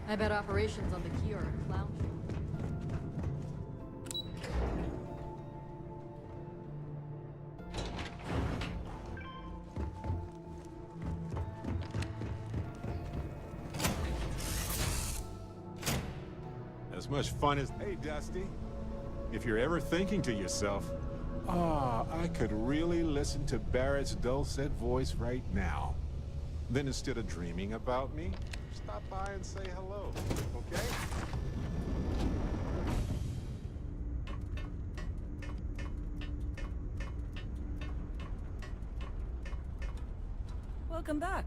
I bet operations on the key are a clown show. As much fun as... Hey, Dusty. If you're ever thinking to yourself, I could really listen to Barrett's dulcet voice right now. Then instead of dreaming about me, stop by and say hello, okay? Welcome back.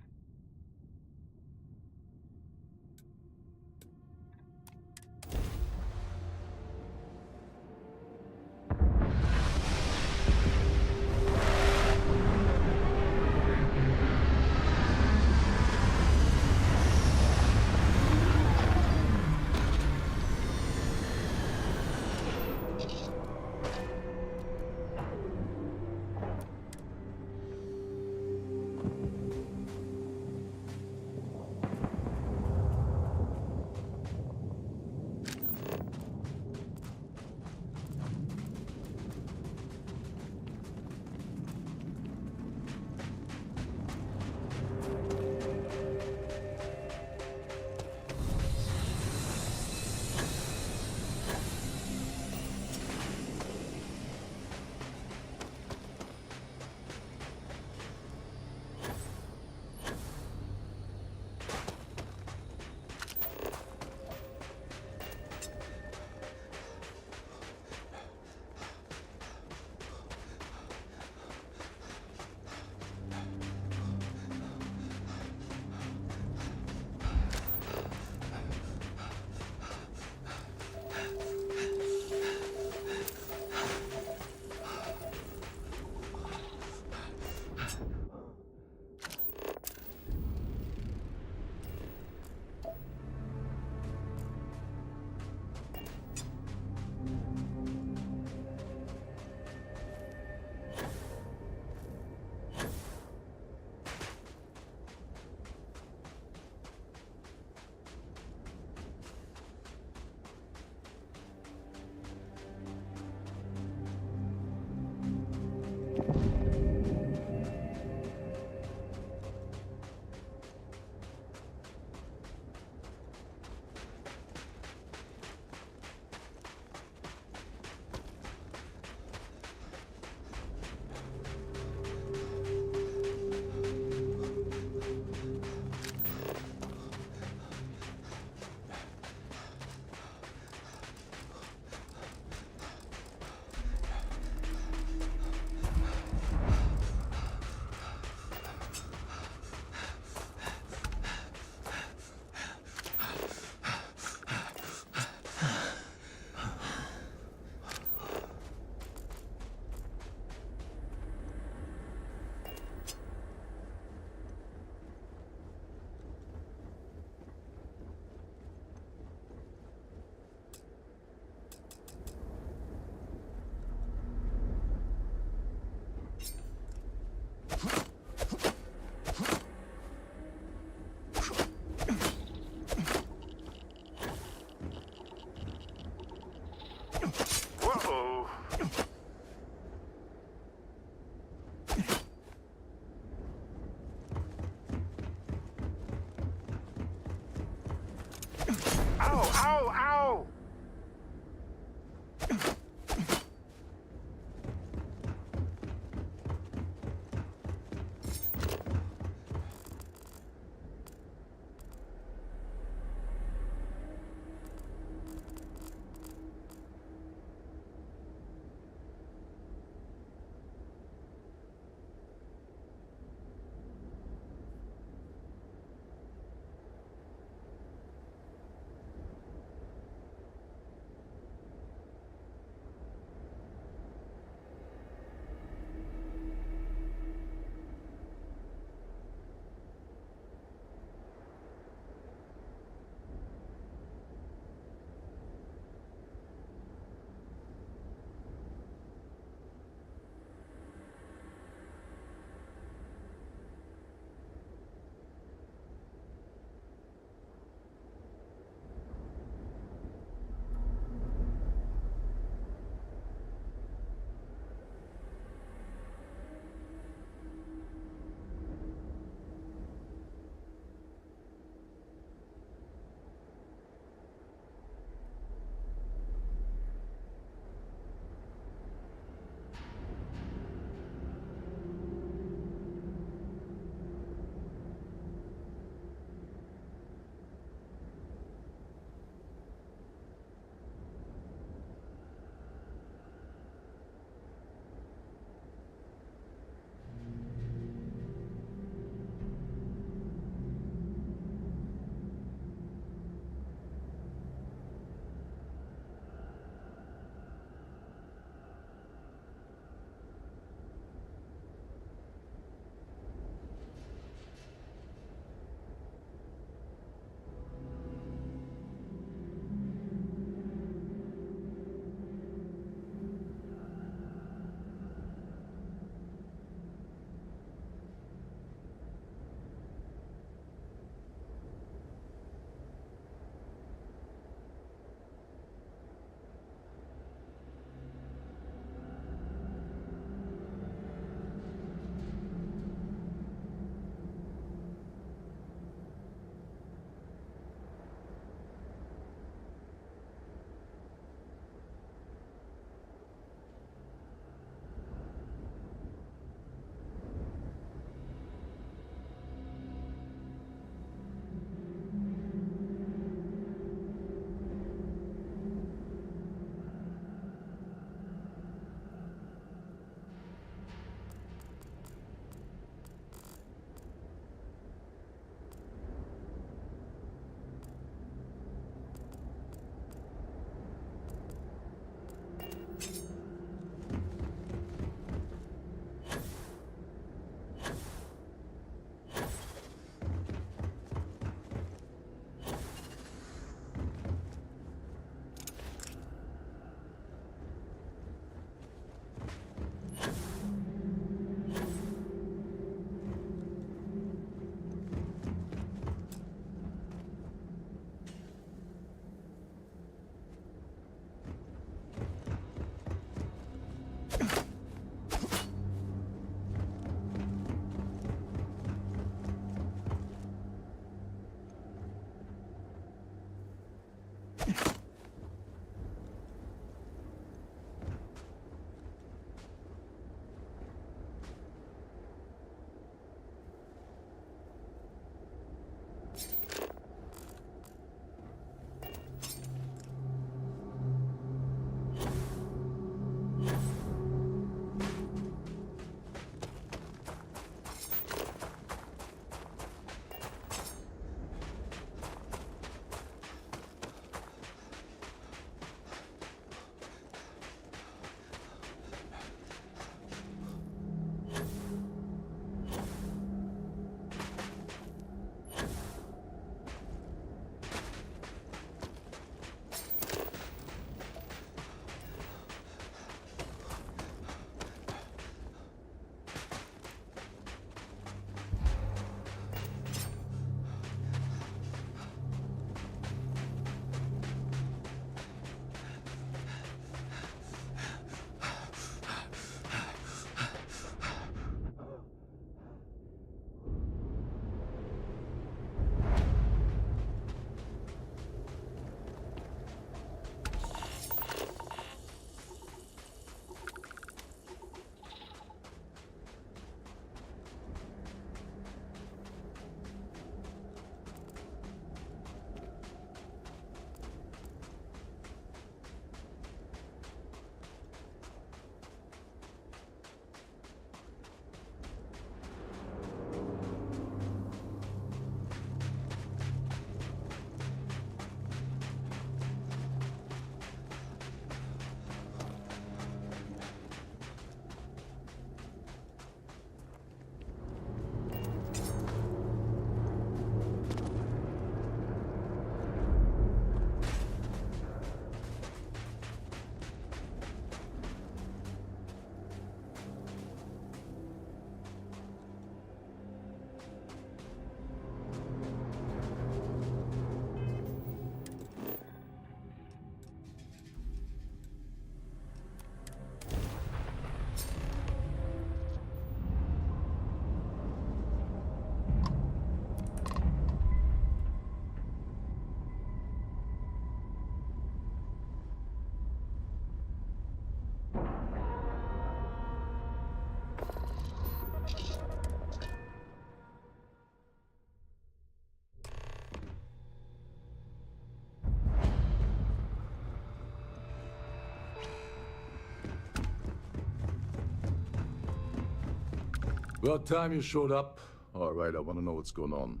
About time you showed up. All right, I want to know what's going on.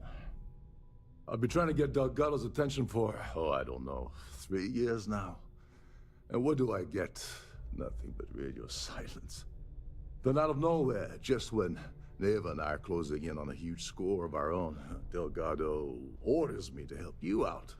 I've been trying to get Delgado's attention for, I don't know, 3 years now. And what do I get? Nothing but radio silence. Then out of nowhere, just when Neva and I are closing in on a huge score of our own, Delgado orders me to help you out.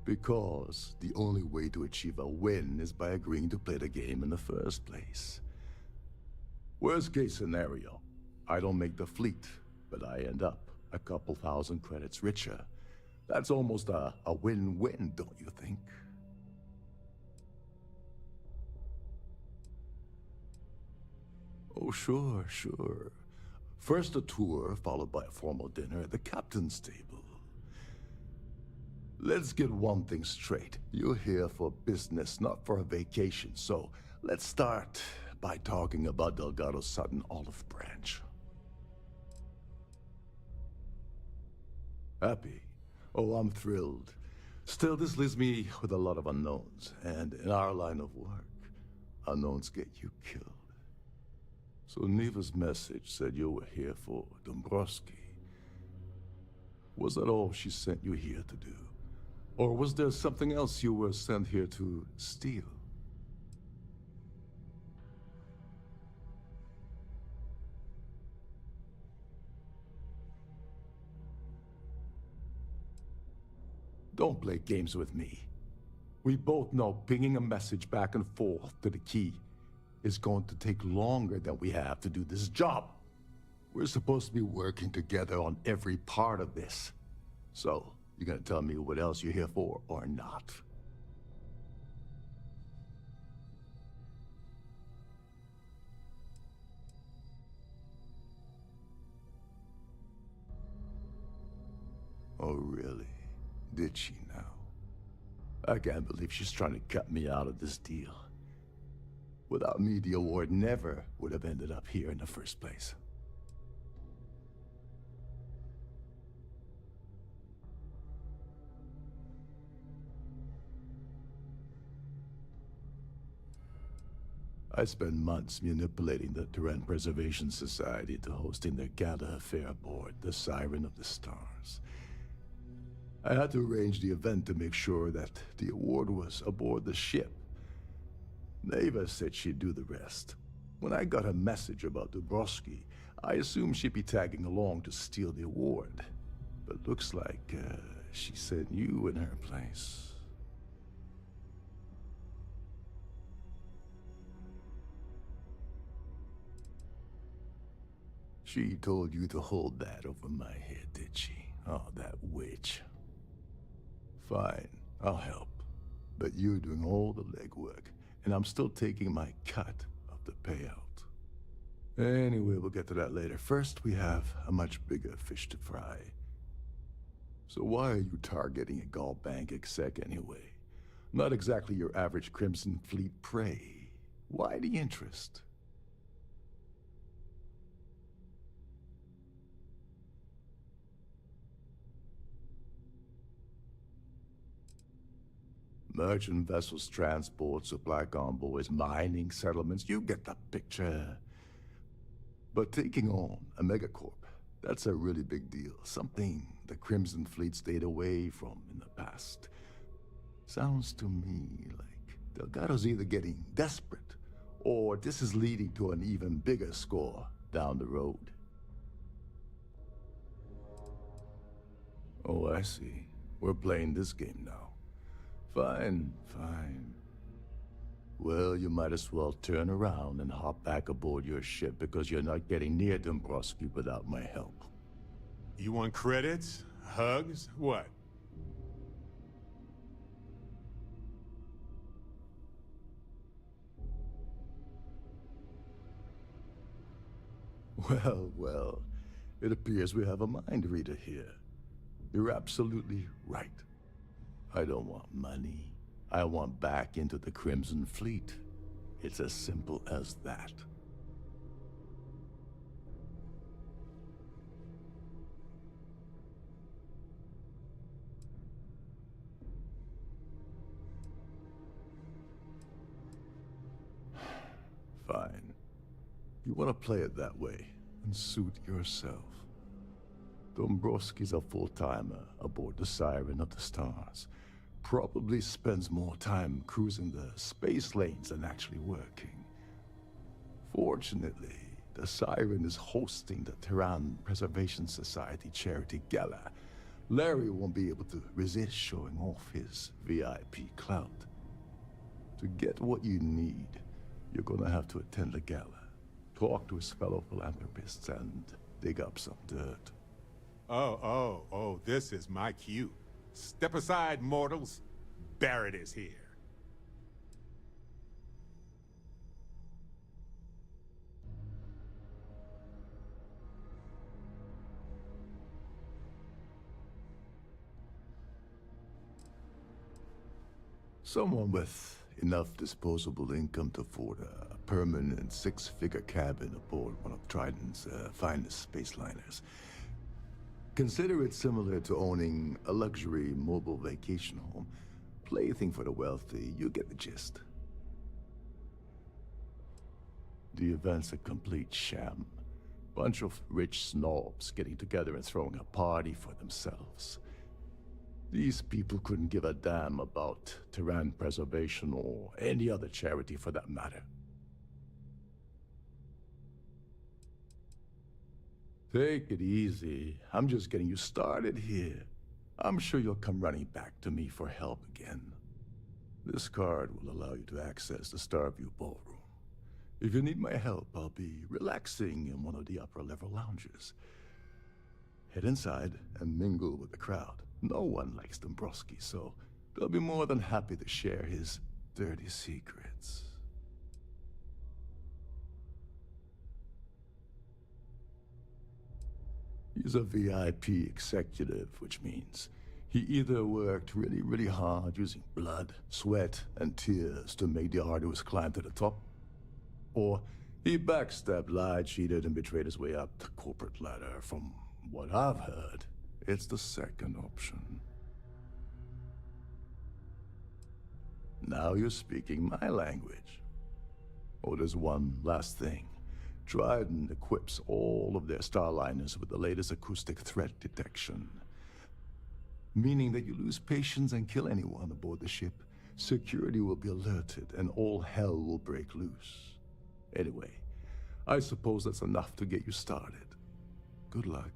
Because the only way to achieve a win is by agreeing to play the game in the first place. Worst case scenario, I don't make the fleet, but I end up a couple thousand credits richer. That's almost a win-win, don't you think? Oh, sure. First a tour, followed by a formal dinner at the captain's table. Let's get one thing straight. You're here for business, not for a vacation, so let's start by talking about Delgado's sudden olive branch. Happy? Oh, I'm thrilled. Still, this leaves me with a lot of unknowns, and in our line of work, unknowns get you killed. So Neva's message said you were here for Dombrowski. Was that all she sent you here to do? Or was there something else you were sent here to steal? Don't play games with me. We both know pinging a message back and forth to the key is going to take longer than we have to do this job. We're supposed to be working together on every part of this. So, you gonna tell me what else you're here for, or not? Oh, really? Did she now? I can't believe she's trying to cut me out of this deal. Without me, the award never would have ended up here in the first place. I spent months manipulating the Terran Preservation Society into hosting their gala affair aboard the Siren of the Stars. I had to arrange the event to make sure that the award was aboard the ship. Neva said she'd do the rest. When I got a message about Dombrowski, I assumed she'd be tagging along to steal the award. But looks like she sent you in her place. She told you to hold that over my head, did she? Oh, that witch. Fine, I'll help. But you're doing all the legwork, and I'm still taking my cut of the payout. Anyway, we'll get to that later. First, we have a much bigger fish to fry. So why are you targeting a Gall Bank exec anyway? Not exactly your average Crimson Fleet prey. Why the interest? Merchant vessels, transport, supply convoys, mining settlements, you get the picture. But taking on a megacorp, that's a really big deal. Something the Crimson Fleet stayed away from in the past. Sounds to me like Delgado's either getting desperate, or this is leading to an even bigger score down the road. Oh, I see. We're playing this game now. Fine. Well, you might as well turn around and hop back aboard your ship because you're not getting near Dombrowski without my help. You want credits? Hugs? What? Well, it appears we have a mind reader here. You're absolutely right. I don't want money. I want back into the Crimson Fleet. It's as simple as that. Fine. You want to play it that way, and suit yourself. Dombrowski's a full-timer aboard the Siren of the Stars. Probably spends more time cruising the space lanes than actually working. Fortunately, the Siren is hosting the Terran Preservation Society charity gala. Larry won't be able to resist showing off his VIP clout. To get what you need, you're gonna have to attend the gala, talk to his fellow philanthropists, and dig up some dirt. Oh, this is my cue. Step aside, mortals. Barrett is here. Someone with enough disposable income to afford a permanent six-figure cabin aboard one of Trident's finest space liners. Consider it similar to owning a luxury mobile vacation home. Plaything for the wealthy, you get the gist. The event's a complete sham. Bunch of rich snobs getting together and throwing a party for themselves. These people couldn't give a damn about Terran preservation or any other charity for that matter. Take it easy. I'm just getting you started here. I'm sure you'll come running back to me for help again. This card will allow you to access the Starfield ballroom. If you need my help, I'll be relaxing in one of the upper-level lounges. Head inside and mingle with the crowd. No one likes Dombrowski, so they'll be more than happy to share his dirty secrets. He's a VIP executive, which means he either worked really hard using blood, sweat, and tears to make the arduous climb to the top, or he backstabbed, lied, cheated, and betrayed his way up the corporate ladder. From what I've heard, it's the second option. Now you're speaking my language. Oh, there's one last thing. Trident equips all of their starliners with the latest acoustic threat detection. Meaning that you lose patience and kill anyone aboard the ship, security will be alerted and all hell will break loose. Anyway, I suppose that's enough to get you started. Good luck.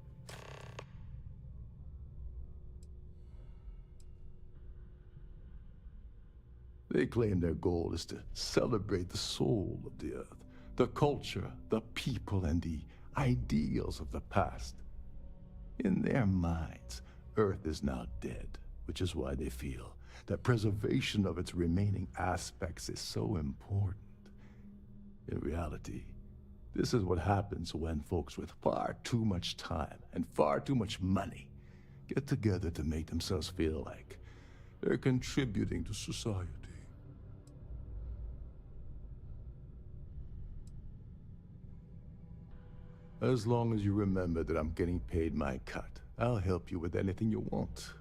They claim their goal is to celebrate the soul of the Earth, the culture, the people, and the ideals of the past. In their minds, Earth is now dead, which is why they feel that preservation of its remaining aspects is so important. In reality, this is what happens when folks with far too much time and far too much money get together to make themselves feel like they're contributing to society. As long as you remember that I'm getting paid my cut, I'll help you with anything you want.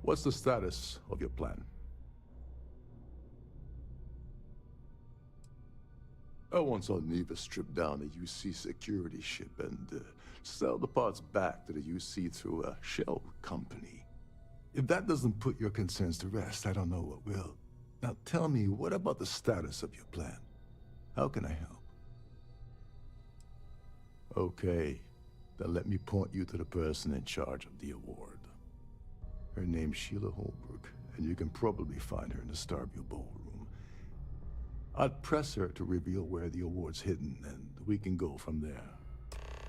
What's the status of your plan? I once saw Neva strip down a UC security ship and sell the parts back to the UC through a shell company. If that doesn't put your concerns to rest, I don't know what will. Now tell me, what about the status of your plan? How can I help? Okay, then let me point you to the person in charge of the award. Her name's Sheila Holbrook, and you can probably find her in the Starfield ballroom. I'd press her to reveal where the award's hidden, and we can go from there.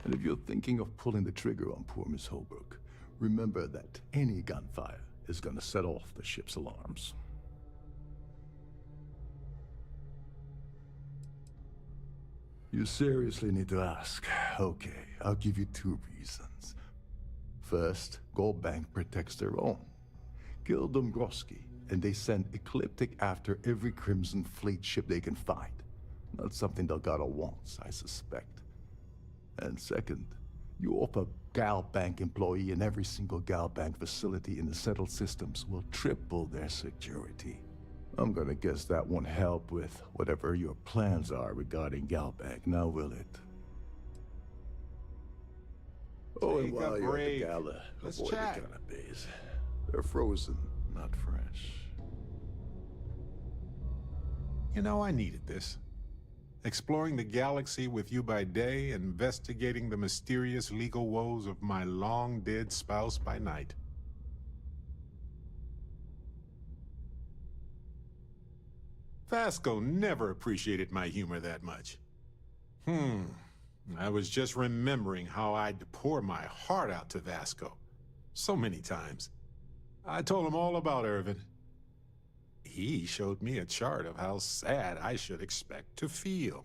And if you're thinking of pulling the trigger on poor Miss Holbrook, remember that any gunfire is gonna set off the ship's alarms. You seriously need to ask. Okay, I'll give you 2 reasons. First, Gold Bank protects their own. Kill Dombrowski, and they send Ecliptic after every Crimson Fleet ship they can find. Not something Delgado wants, I suspect. And second, you offer Gal Bank employee in every single Gal Bank facility in the settled systems will triple their security. I'm gonna guess that won't help with whatever your plans are regarding Galbag, now will it? Oh, and Take a while you're at the break. gala, Let's avoid chat. the canapes. They're frozen, not fresh. You know, I needed this. Exploring the galaxy with you by day, investigating the mysterious legal woes of my long-dead spouse by night. Vasco never appreciated my humor that much. I was just remembering how I'd pour my heart out to Vasco. So many times. I told him all about Irvin. He showed me a chart of how sad I should expect to feel.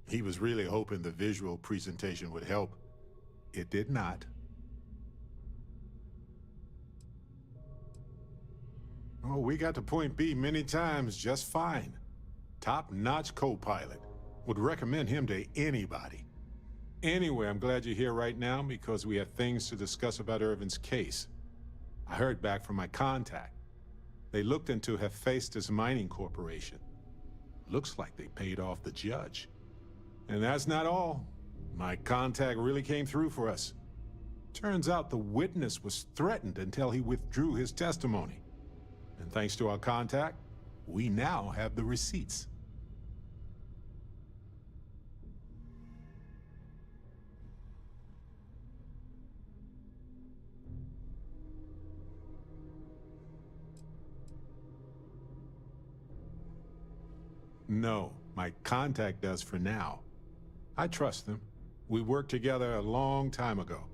He was really hoping the visual presentation would help. It did not. Oh, we got to point B many times just fine. Top-notch co-pilot. Would recommend him to anybody. Anyway, I'm glad you're here right now because we have things to discuss about Irvin's case. I heard back from my contact. They looked into Hephaestus Mining Corporation. Looks like they paid off the judge. And that's not all. My contact really came through for us. Turns out the witness was threatened until he withdrew his testimony. And thanks to our contact, we now have the receipts. No, my contact does for now. I trust them. We worked together a long time ago.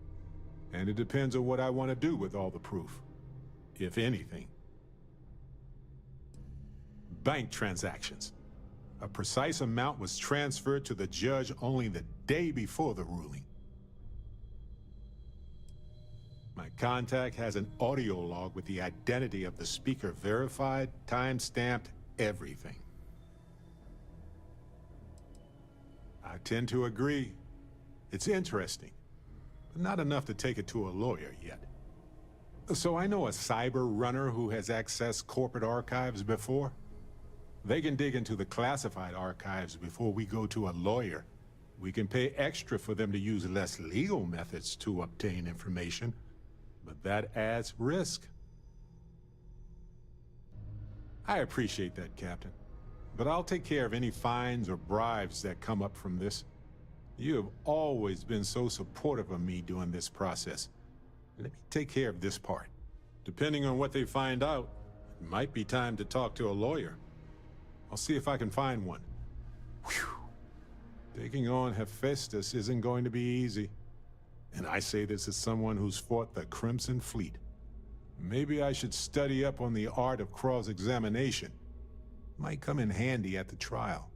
And it depends on what I want to do with all the proof. If anything. Bank transactions. A precise amount was transferred to the judge only the day before the ruling. My contact has an audio log with the identity of the speaker verified, time-stamped, everything. I tend to agree. It's interesting, but not enough to take it to a lawyer yet. So I know a cyber runner who has accessed corporate archives before. They can dig into the classified archives before we go to a lawyer. We can pay extra for them to use less legal methods to obtain information, but that adds risk. I appreciate that, Captain. But I'll take care of any fines or bribes that come up from this. You have always been so supportive of me during this process. Let me take care of this part. Depending on what they find out, it might be time to talk to a lawyer. I'll see if I can find one. Whew. Taking on Hephaestus isn't going to be easy. And I say this as someone who's fought the Crimson Fleet. Maybe I should study up on the art of cross-examination. Might come in handy at the trial.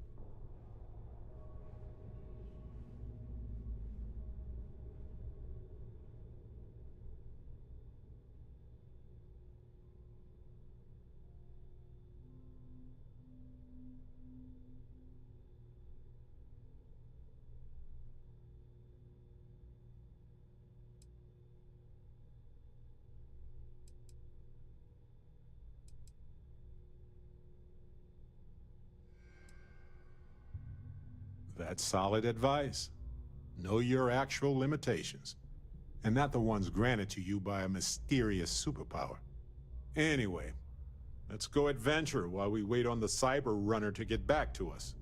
That's solid advice. Know your actual limitations, and not the ones granted to you by a mysterious superpower. Anyway, let's go adventure while we wait on the cyber runner to get back to us.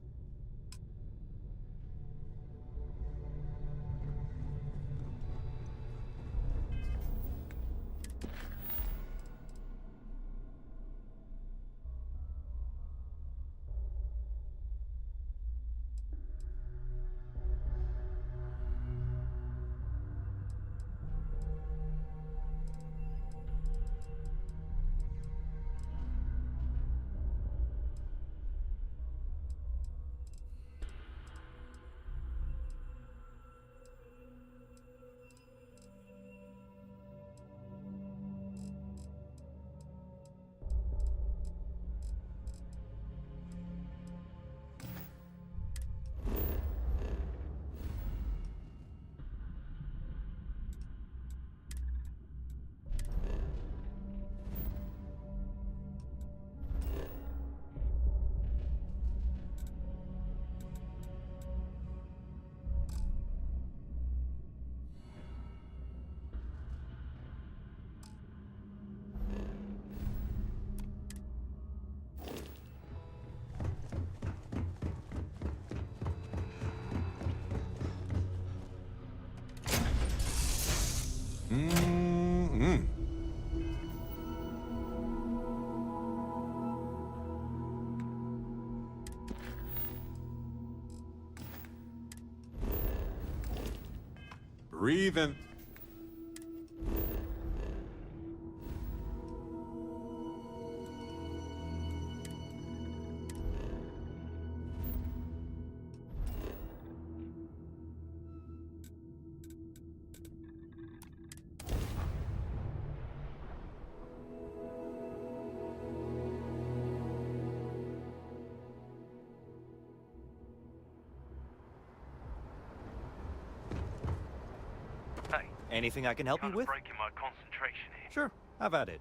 Breathe in. Hey, Anything I can help you kind of with? breaking my concentration here. Sure, have at it.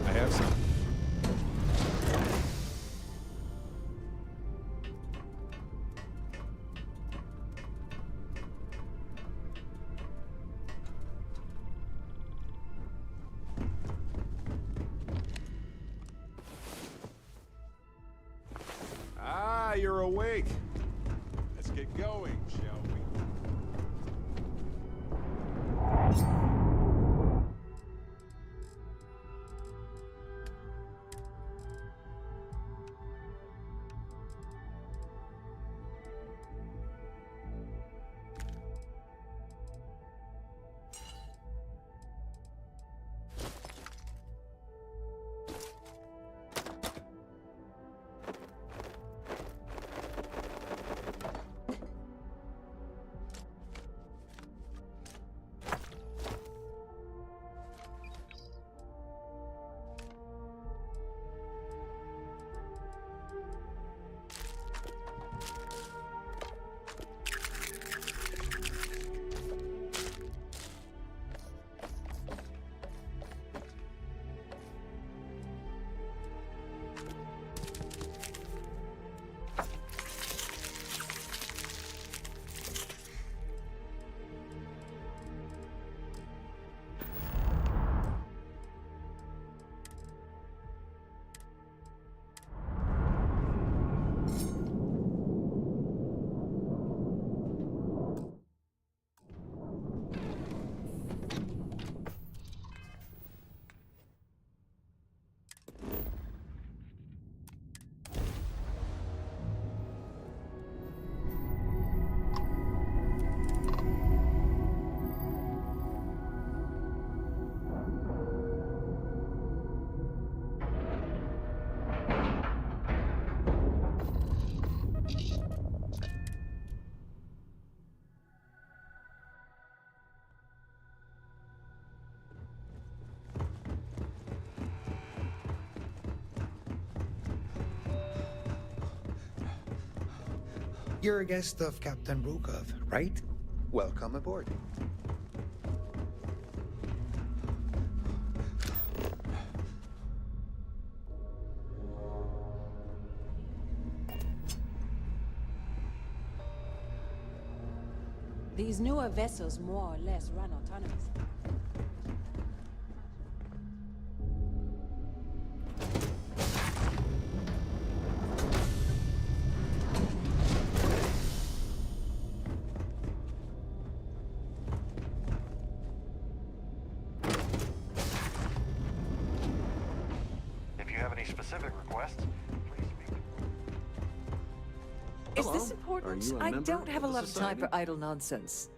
I have some. Ah, you're awake. Let's get going, shall we? You're a guest of Captain Brukov, right? Welcome aboard. These newer vessels more or less run autonomously. If you have any specific requests, please speak. Is this important? I don't have a lot of time for idle nonsense.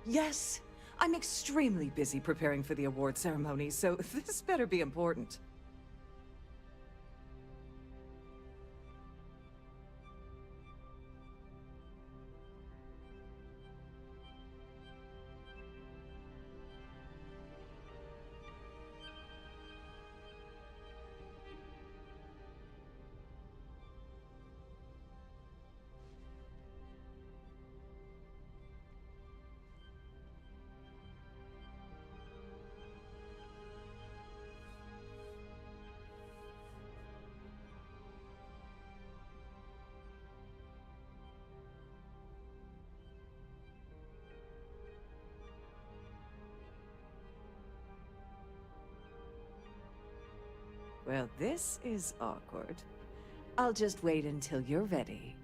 Yes, I'm extremely busy preparing for the award ceremony, so this better be important. Well, this is awkward. I'll just wait until you're ready.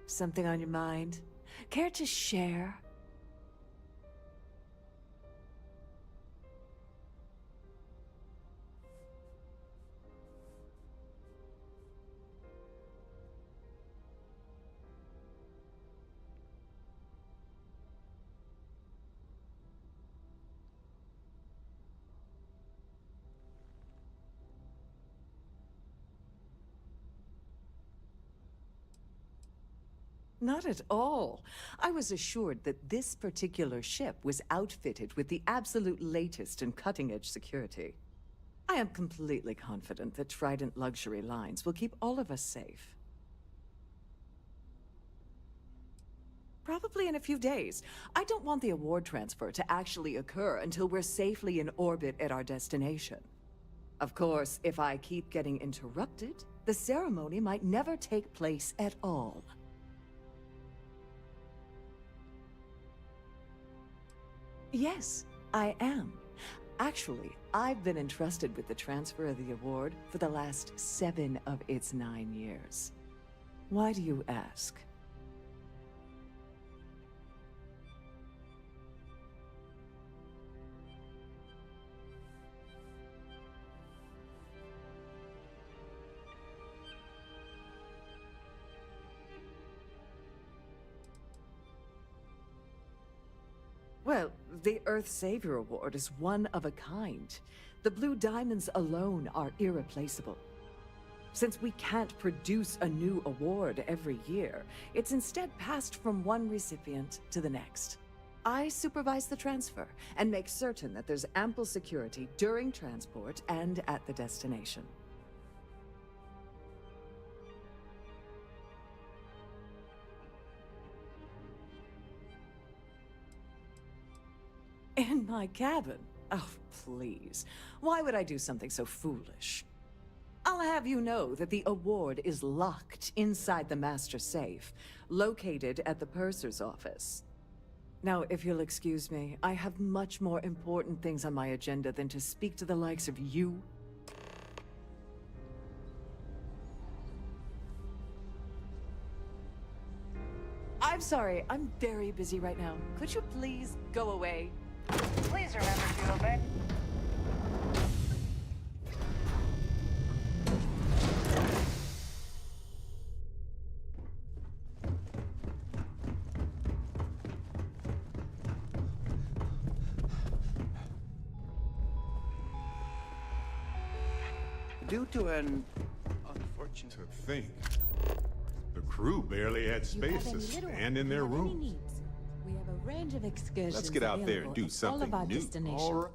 Something on your mind? Care to share? Not at all. I was assured that this particular ship was outfitted with the absolute latest and cutting-edge security. I am completely confident that Trident Luxury Lines will keep all of us safe. Probably in a few days. I don't want the award transfer to actually occur until we're safely in orbit at our destination. Of course, if I keep getting interrupted, the ceremony might never take place at all. Yes, I am. Actually, I've been entrusted with the transfer of the award for the last 7 of its 9 years. Why do you ask? Well, the Earth Savior Award is one of a kind. The Blue Diamonds alone are irreplaceable. Since we can't produce a new award every year, it's instead passed from one recipient to the next. I supervise the transfer and make certain that there's ample security during transport and at the destination. In my cabin? Oh, please. Why would I do something so foolish? I'll have you know that the award is locked inside the master safe, located at the purser's office. Now, if you'll excuse me, I have much more important things on my agenda than to speak to the likes of you. I'm sorry, I'm very busy right now. Could you please go away? Please remember to obey. Due to an unfortunate... To think. The crew barely had space to stand in their rooms. We have a range of excursions. Let's get out there and available do at something all of our new. destinations.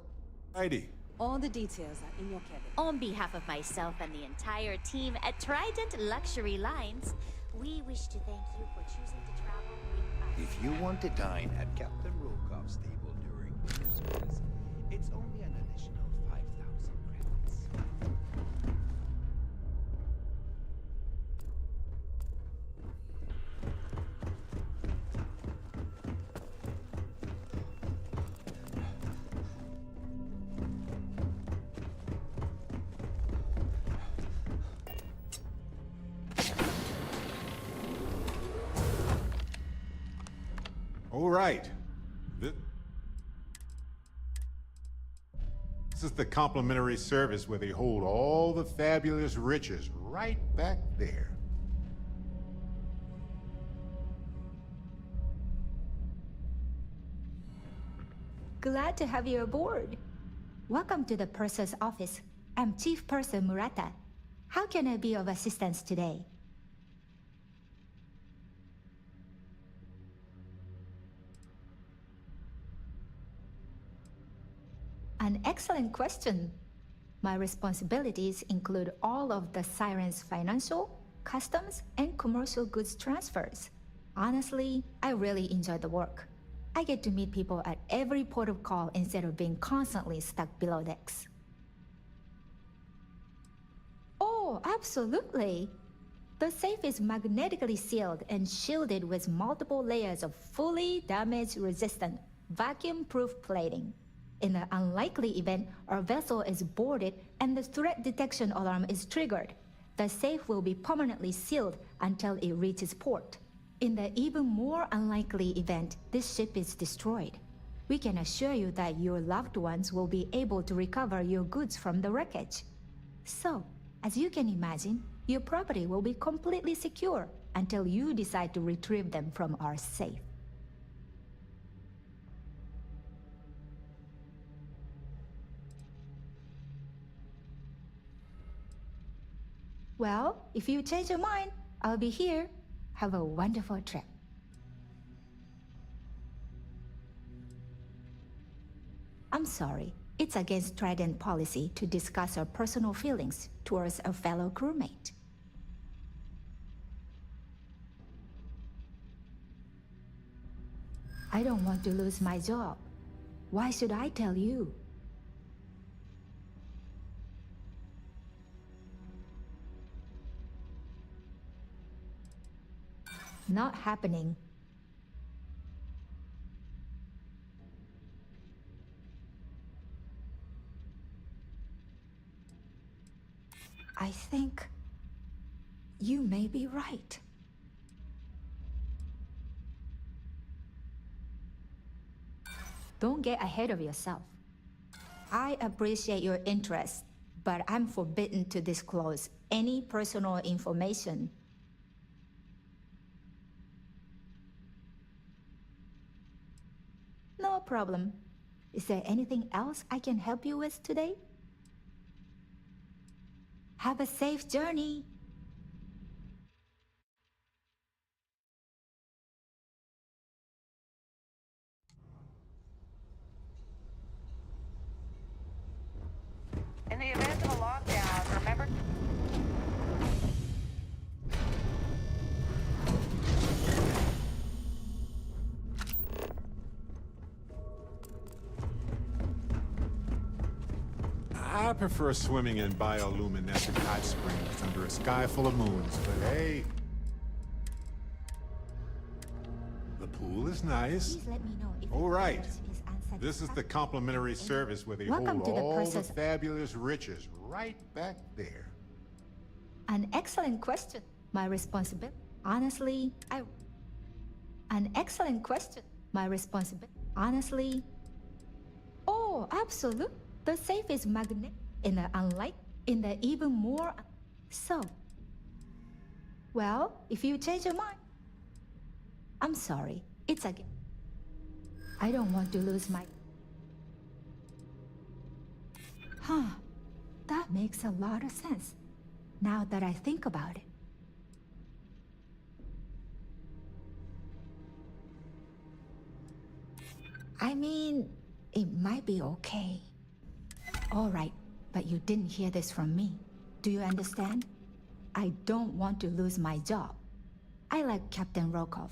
Alrighty. All the details are in your cabin. On behalf of myself and the entire team at Trident Luxury Lines, we wish to thank you for choosing to travel with us. If you want to dine at Captain Rokov's table during dinner service, it's only an additional 5,000 credits. All right. This is the complimentary service where they hold all the fabulous riches right back there. Glad to have you aboard. Welcome to the purser's office. I'm Chief Purser Murata. How can I be of assistance today? An excellent question. My responsibilities include all of the Siren's financial, customs, and commercial goods transfers. Honestly, I really enjoy the work. I get to meet people at every port of call instead of being constantly stuck below decks. Oh, absolutely! The safe is magnetically sealed and shielded with multiple layers of fully damage-resistant, vacuum-proof plating. In the unlikely event our vessel is boarded and the threat detection alarm is triggered, the safe will be permanently sealed until it reaches port. In the even more unlikely event this ship is destroyed, we can assure you that your loved ones will be able to recover your goods from the wreckage. So, as you can imagine, your property will be completely secure until you decide to retrieve them from our safe. Well, if you change your mind, I'll be here. Have a wonderful trip. I'm sorry. It's against Trident policy to discuss our personal feelings towards a fellow crewmate. I don't want to lose my job. Why should I tell you? Not happening. I think you may be right. Don't get ahead of yourself. I appreciate your interest, but I'm forbidden to disclose any personal information. No problem. Is there anything else I can help you with today? Have a safe journey. In the event of a lockdown, remember... I prefer swimming in bioluminescent hot springs under a sky full of moons, but hey... The pool is nice. Please let me know if All right. is unsatisfactory. This is the complimentary service where they Welcome hold to the all the purser's- fabulous riches right back there. An excellent question. My responsibility. Honestly, An excellent question. My responsibility. Honestly. Oh, absolutely. The safe is magnetic in the even more. So. Well, if you change your mind. I'm sorry. It's again. I don't want to lose my. Huh. That makes a lot of sense. Now that I think about it. I mean, it might be okay. All right, but you didn't hear this from me. Do you understand? I don't want to lose my job. I like Captain Rokov,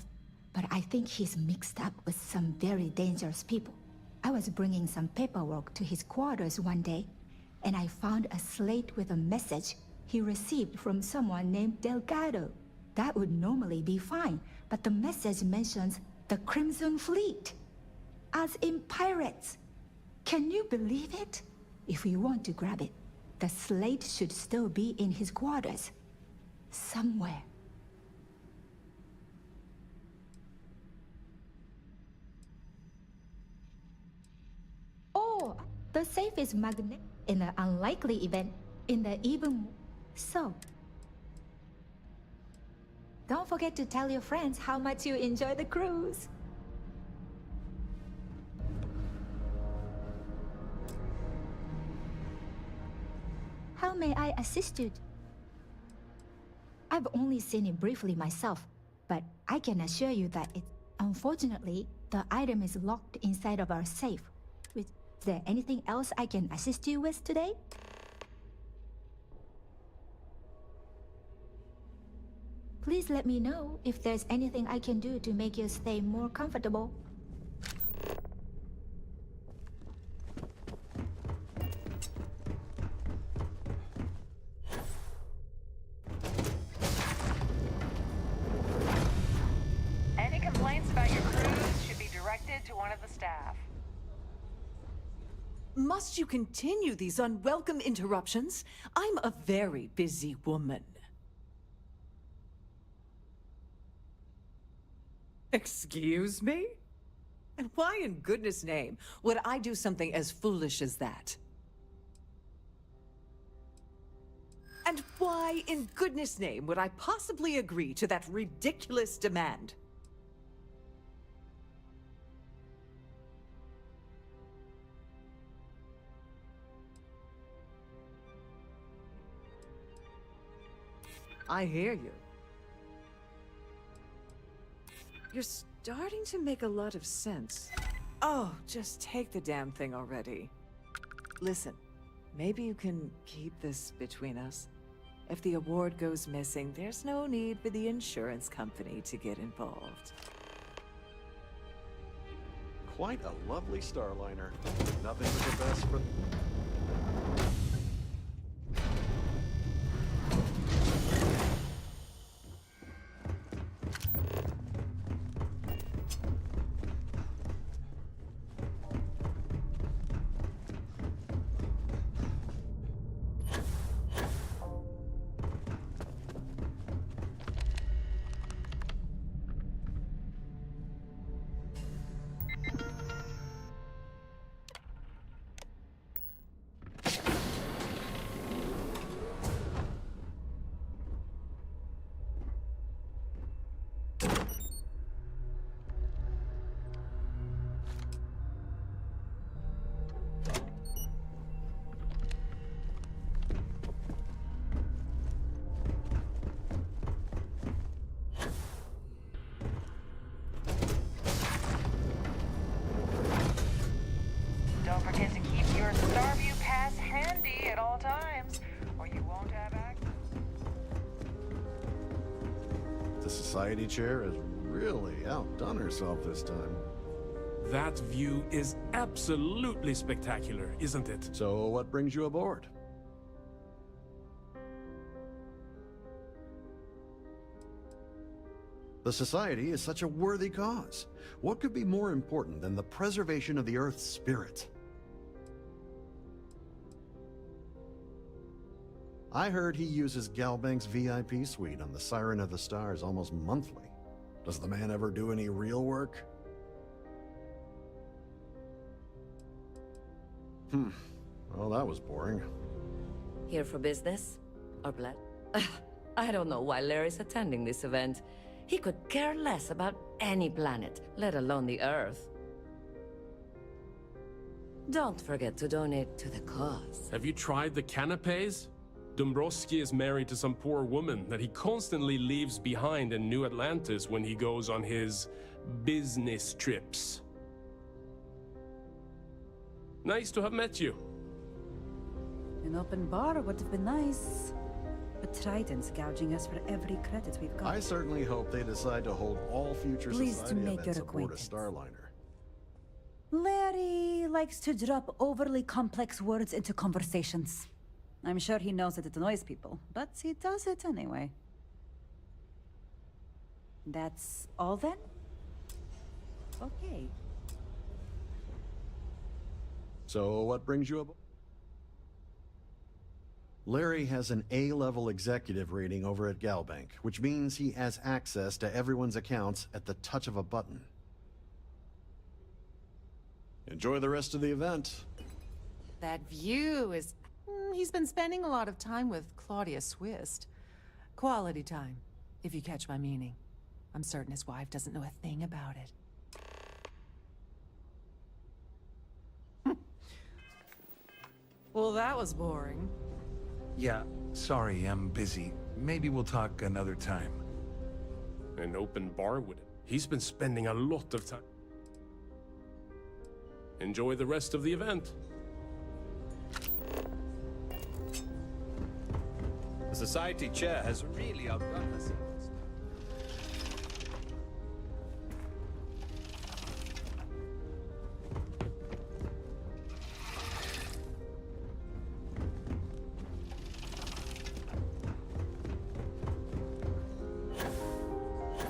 but I think he's mixed up with some very dangerous people. I was bringing some paperwork to his quarters one day, and I found a slate with a message he received from someone named Delgado. That would normally be fine, but the message mentions the Crimson Fleet, as in pirates. Can you believe it? If you want to grab it, the slate should still be in his quarters. Somewhere. Oh, the safe is magnetic in the unlikely event, in the even. So. Don't forget to tell your friends how much you enjoy the cruise. How may I assist you? I've only seen it briefly myself, but I can assure you that unfortunately, the item is locked inside of our safe. Is there anything else I can assist you with today? Please let me know if there's anything I can do to make your stay more comfortable. Any complaints about your cruise should be directed to one of the staff. Must you continue these unwelcome interruptions? I'm a very busy woman. Excuse me? And why in goodness name would I do something as foolish as that? And why in goodness name would I possibly agree to that ridiculous demand? I hear you. You're starting to make a lot of sense. Oh, just take the damn thing already. Listen, maybe you can keep this between us. If the award goes missing, there's no need for the insurance company to get involved. Quite a lovely Starliner. Nothing but the best for... Don't forget to keep your Starview pass handy at all times, or you won't have access. The Society chair has really outdone herself this time. That view is absolutely spectacular, isn't it? So what brings you aboard? The Society is such a worthy cause. What could be more important than the preservation of the Earth's spirit? I heard he uses Galbank's VIP suite on the Siren of the Stars almost monthly. Does the man ever do any real work? Well, that was boring. Here for business? Or blood? I don't know why Larry's attending this event. He could care less about any planet, let alone the Earth. Don't forget to donate to the cause. Have you tried the canapes? Dombrowski is married to some poor woman that he constantly leaves behind in New Atlantis when he goes on his business trips. Nice to have met you. An open bar would have been nice. But Trident's gouging us for every credit we've got. I certainly hope they decide to hold all future Pleased to society make events your aboard a acquaintance. Starliner. Larry likes to drop overly complex words into conversations. I'm sure he knows that it annoys people, but he does it anyway. That's all then? Okay. So, what brings you aboard? Larry has an A-level executive rating over at Galbank, which means he has access to everyone's accounts at the touch of a button. Enjoy the rest of the event. That view is... he's been spending a lot of time with Claudia Swist. Quality time, if you catch my meaning. I'm certain his wife doesn't know a thing about it. Well, that was boring. Yeah, sorry, I'm busy. Maybe we'll talk another time. An open bar with him. He's been spending a lot of time. Enjoy the rest of the event. The society chair has really outdone herself.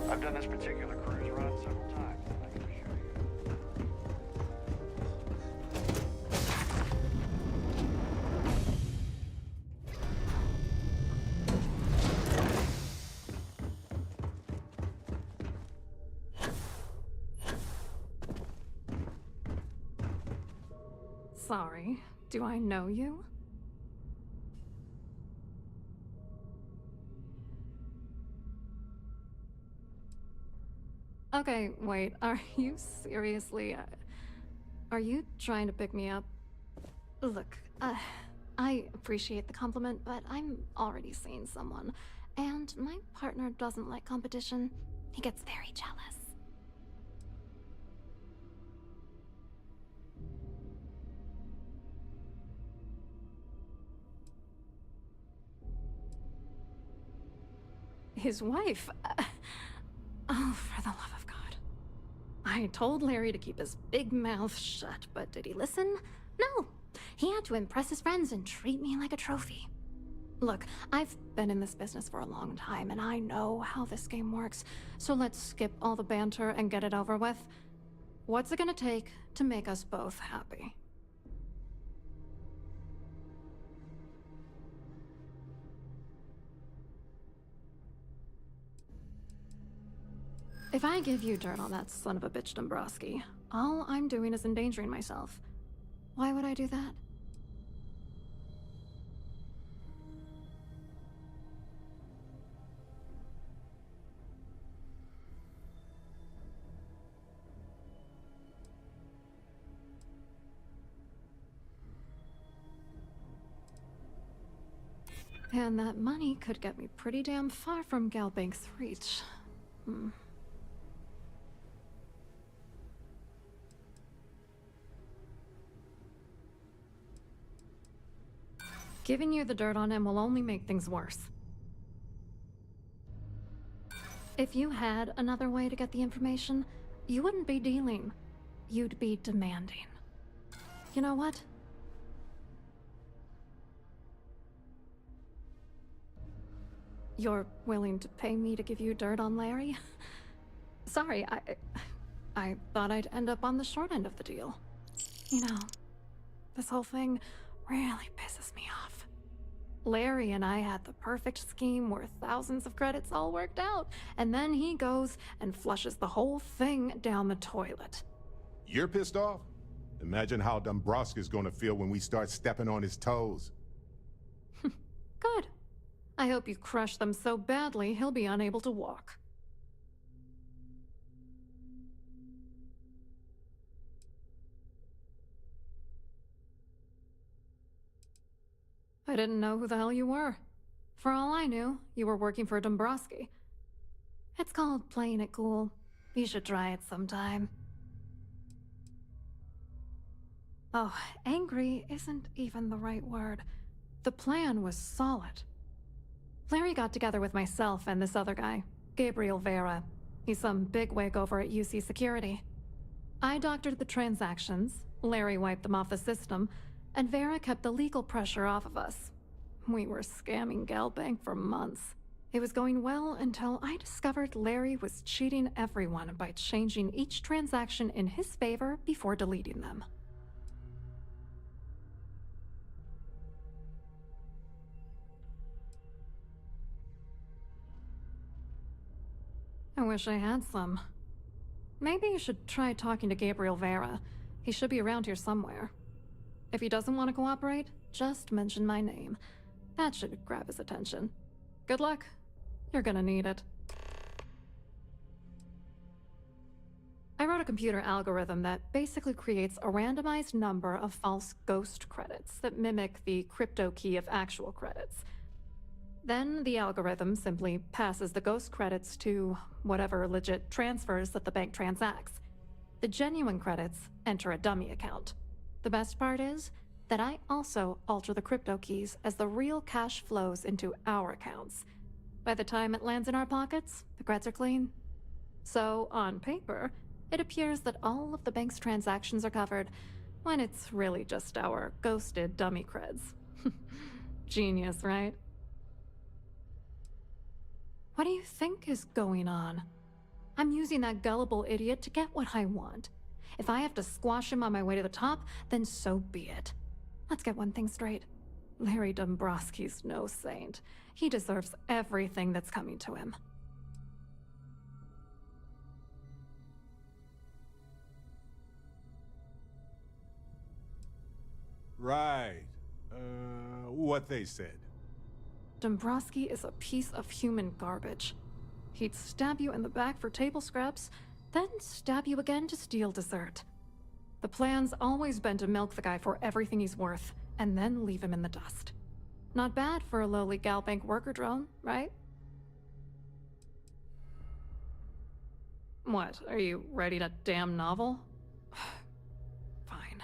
I've done this particular cruise run several times. I can assure you. Sorry, do I know you? Okay, wait, are you seriously... are you trying to pick me up? Look, I appreciate the compliment, but I'm already seeing someone, and my partner doesn't like competition. He gets very jealous. His wife? Oh, for the love of God. I told Larry to keep his big mouth shut, but did he listen? No. He had to impress his friends and treat me like a trophy. Look, I've been in this business for a long time, and I know how this game works, so let's skip all the banter and get it over with. What's it gonna take to make us both happy? If I give you dirt on that son of a bitch Dombrowski, all I'm doing is endangering myself. Why would I do that? And that money could get me pretty damn far from Galbank's reach. Giving you the dirt on him will only make things worse. If you had another way to get the information, you wouldn't be dealing. You'd be demanding. You know what? You're willing to pay me to give you dirt on Larry? Sorry, I thought I'd end up on the short end of the deal. You know, this whole thing really pisses me off. Larry and I had the perfect scheme worth thousands of credits all worked out, and then he goes and flushes the whole thing down the toilet. You're pissed off? Imagine how Dombrowski's gonna feel when we start stepping on his toes. Good. I hope you crush them so badly he'll be unable to walk. I didn't know who the hell you were. For all I knew, you were working for Dombrowski. It's called playing it cool. You should try it sometime. Oh, angry isn't even the right word. The plan was solid. Larry got together with myself and this other guy, Gabriel Vera. He's some bigwig over at UC Security. I doctored the transactions, Larry wiped them off the system, and Vera kept the legal pressure off of us. We were scamming Galbank for months. It was going well until I discovered Larry was cheating everyone by changing each transaction in his favor before deleting them. I wish I had some. Maybe you should try talking to Gabriel Vera. He should be around here somewhere. If he doesn't want to cooperate, just mention my name. That should grab his attention. Good luck. You're gonna need it. I wrote a computer algorithm that basically creates a randomized number of false ghost credits that mimic the crypto key of actual credits. Then the algorithm simply passes the ghost credits to whatever legit transfers that the bank transacts. The genuine credits enter a dummy account. The best part is that I also alter the crypto keys as the real cash flows into our accounts. By the time it lands in our pockets, the creds are clean. So, on paper, it appears that all of the bank's transactions are covered, when it's really just our ghosted dummy creds. Genius, right? What do you think is going on? I'm using that gullible idiot to get what I want. If I have to squash him on my way to the top, then so be it. Let's get one thing straight. Larry Dombrowski's no saint. He deserves everything that's coming to him. Right. What they said. Dombrowski is a piece of human garbage. He'd stab you in the back for table scraps, then stab you again to steal dessert. The plan's always been to milk the guy for everything he's worth, and then leave him in the dust. Not bad for a lowly Galbank worker drone, right? What, are you writing a damn novel? Fine.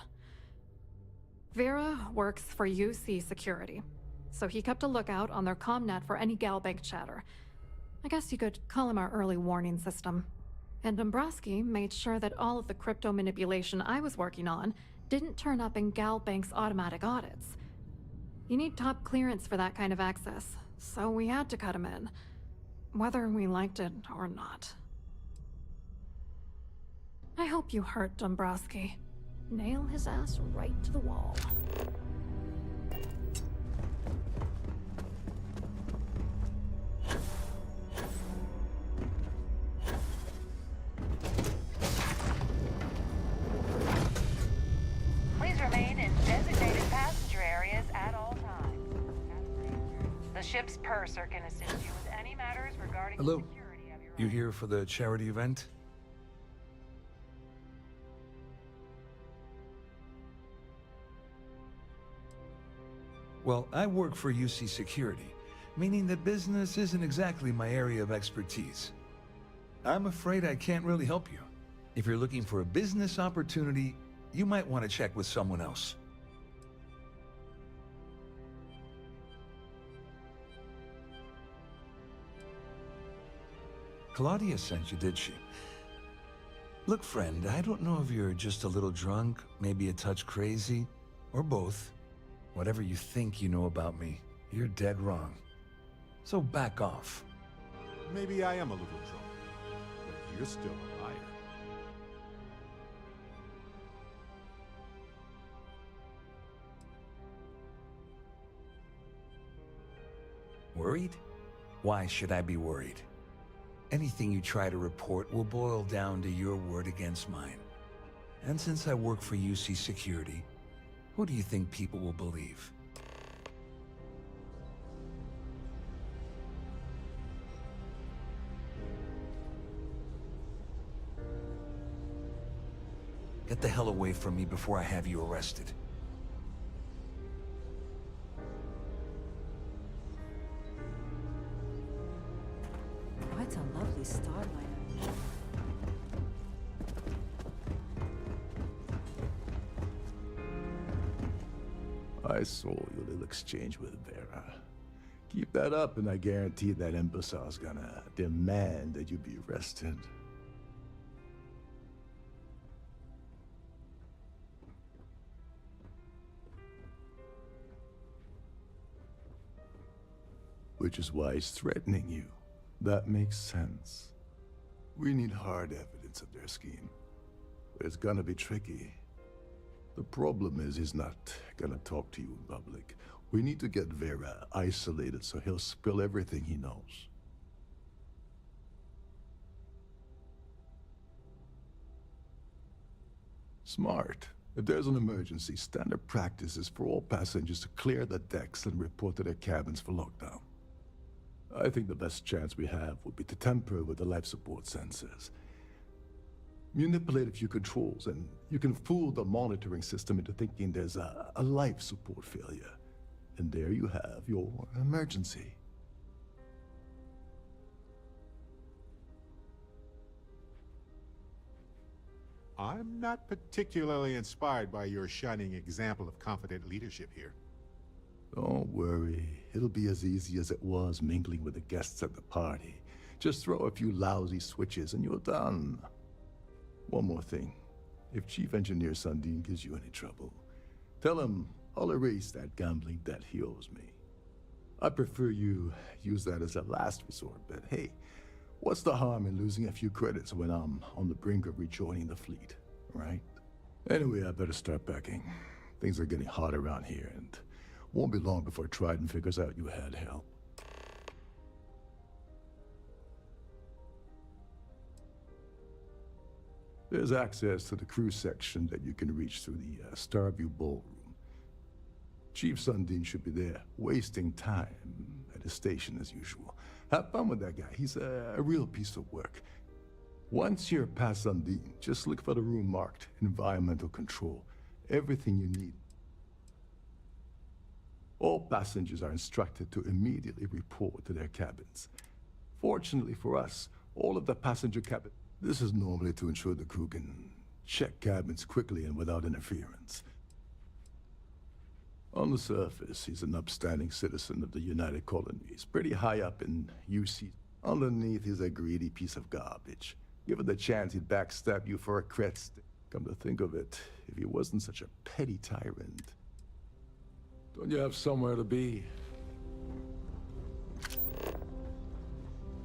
Vera works for UC Security, so he kept a lookout on their comnet for any Galbank chatter. I guess you could call him our early warning system. And Dombrowski made sure that all of the crypto manipulation I was working on didn't turn up in Galbank's automatic audits. You need top clearance for that kind of access, so we had to cut him in, whether we liked it or not. I hope you hurt Dombrowski. Nail his ass right to the wall. Please remain in designated passenger areas at all times. The ship's purser can assist you with any matters regarding the Hello. security of your You here for the charity event? Well, I work for UC Security, meaning that business isn't exactly my area of expertise. I'm afraid I can't really help you. If you're looking for a business opportunity, you might want to check with someone else. Claudia sent you, did she? Look, friend, I don't know if you're just a little drunk, maybe a touch crazy, or both. Whatever you think you know about me, you're dead wrong. So back off. Maybe I am a little drunk, but you're still a liar. Worried? Why should I be worried? Anything you try to report will boil down to your word against mine. And since I work for UC Security, who do you think people will believe? Get the hell away from me before I have you arrested. Quite a lovely starliner. I saw your little exchange with Vera. Keep that up and I guarantee that imbecile's gonna demand that you be arrested. Which is why he's threatening you. That makes sense. We need hard evidence of their scheme. But it's gonna be tricky. The problem is he's not gonna talk to you in public. We need to get Vera isolated so he'll spill everything he knows. Smart. If there's an emergency, standard practice is for all passengers to clear the decks and report to their cabins for lockdown. I think the best chance we have would be to tamper with the life support sensors. Manipulate a few controls, and you can fool the monitoring system into thinking there's a life support failure. And there you have your emergency. I'm not particularly inspired by your shining example of confident leadership here. Don't worry. It'll be as easy as it was mingling with the guests at the party. Just throw a few lousy switches and you're done. One more thing. If Chief Engineer Sundin gives you any trouble, tell him I'll erase that gambling debt he owes me. I prefer you use that as a last resort, but hey, what's the harm in losing a few credits when I'm on the brink of rejoining the fleet, right? Anyway, I better start packing. Things are getting hot around here, and won't be long before Trident figures out you had help. There's access to the crew section that you can reach through the Starfield ballroom. Chief Sundin should be there, wasting time at his station as usual. Have fun with that guy. He's a real piece of work. Once you're past Sundin, just look for the room marked Environmental Control. Everything you need. All passengers are instructed to immediately report to their cabins. Fortunately for us, all of the passenger cabins... This is normally to ensure the crew can check cabins quickly and without interference. On the surface, he's an upstanding citizen of the United Colonies, pretty high up in UC. Underneath, he's a greedy piece of garbage. Given the chance, he'd backstab you for a cred stick. Come to think of it, if he wasn't such a petty tyrant. Don't you have somewhere to be?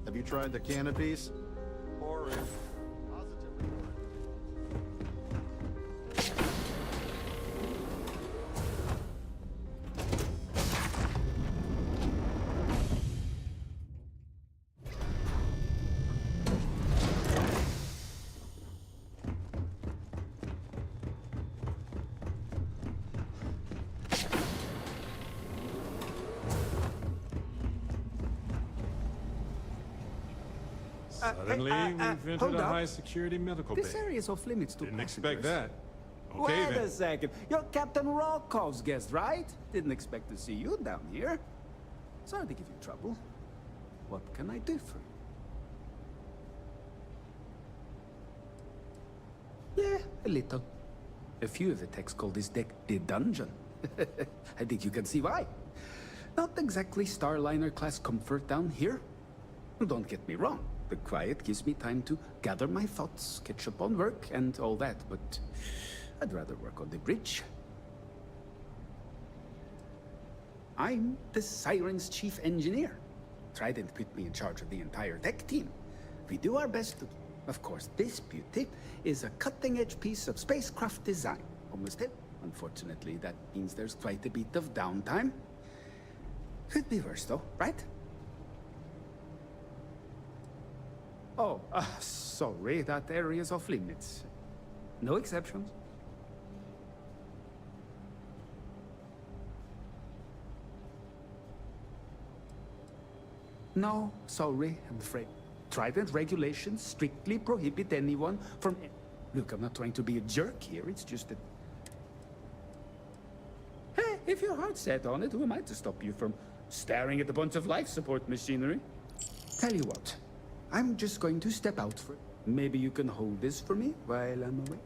Have you tried the canopies? Horrid. Suddenly, we've entered hold a up. high-security medical bay. This area is off limits to Didn't expect that. passengers. Okay, Wait then. a second. You're Captain Rolkov's guest, right? Didn't expect to see you down here. Sorry to give you trouble. What can I do for you? Yeah, a little. A few of the techs call this deck the dungeon. I think you can see why. Not exactly Starliner-class comfort down here. Don't get me wrong. The quiet gives me time to gather my thoughts, catch up on work, and all that, but I'd rather work on the bridge. I'm the Siren's chief engineer. Trident put me in charge of the entire tech team. We do our best to... Of course, this beauty is a cutting-edge piece of spacecraft design. Almost it. Unfortunately, that means there's quite a bit of downtime. Could be worse, though, right? Oh, sorry, that area's off limits. No exceptions. No, sorry, I'm afraid. Trident regulations strictly prohibit anyone from... Look, I'm not trying to be a jerk here, it's just that... Hey, if your heart's set on it, who am I to stop you from staring at a bunch of life support machinery? Tell you what, I'm just going to step out for it. Maybe you can hold this for me while I'm away?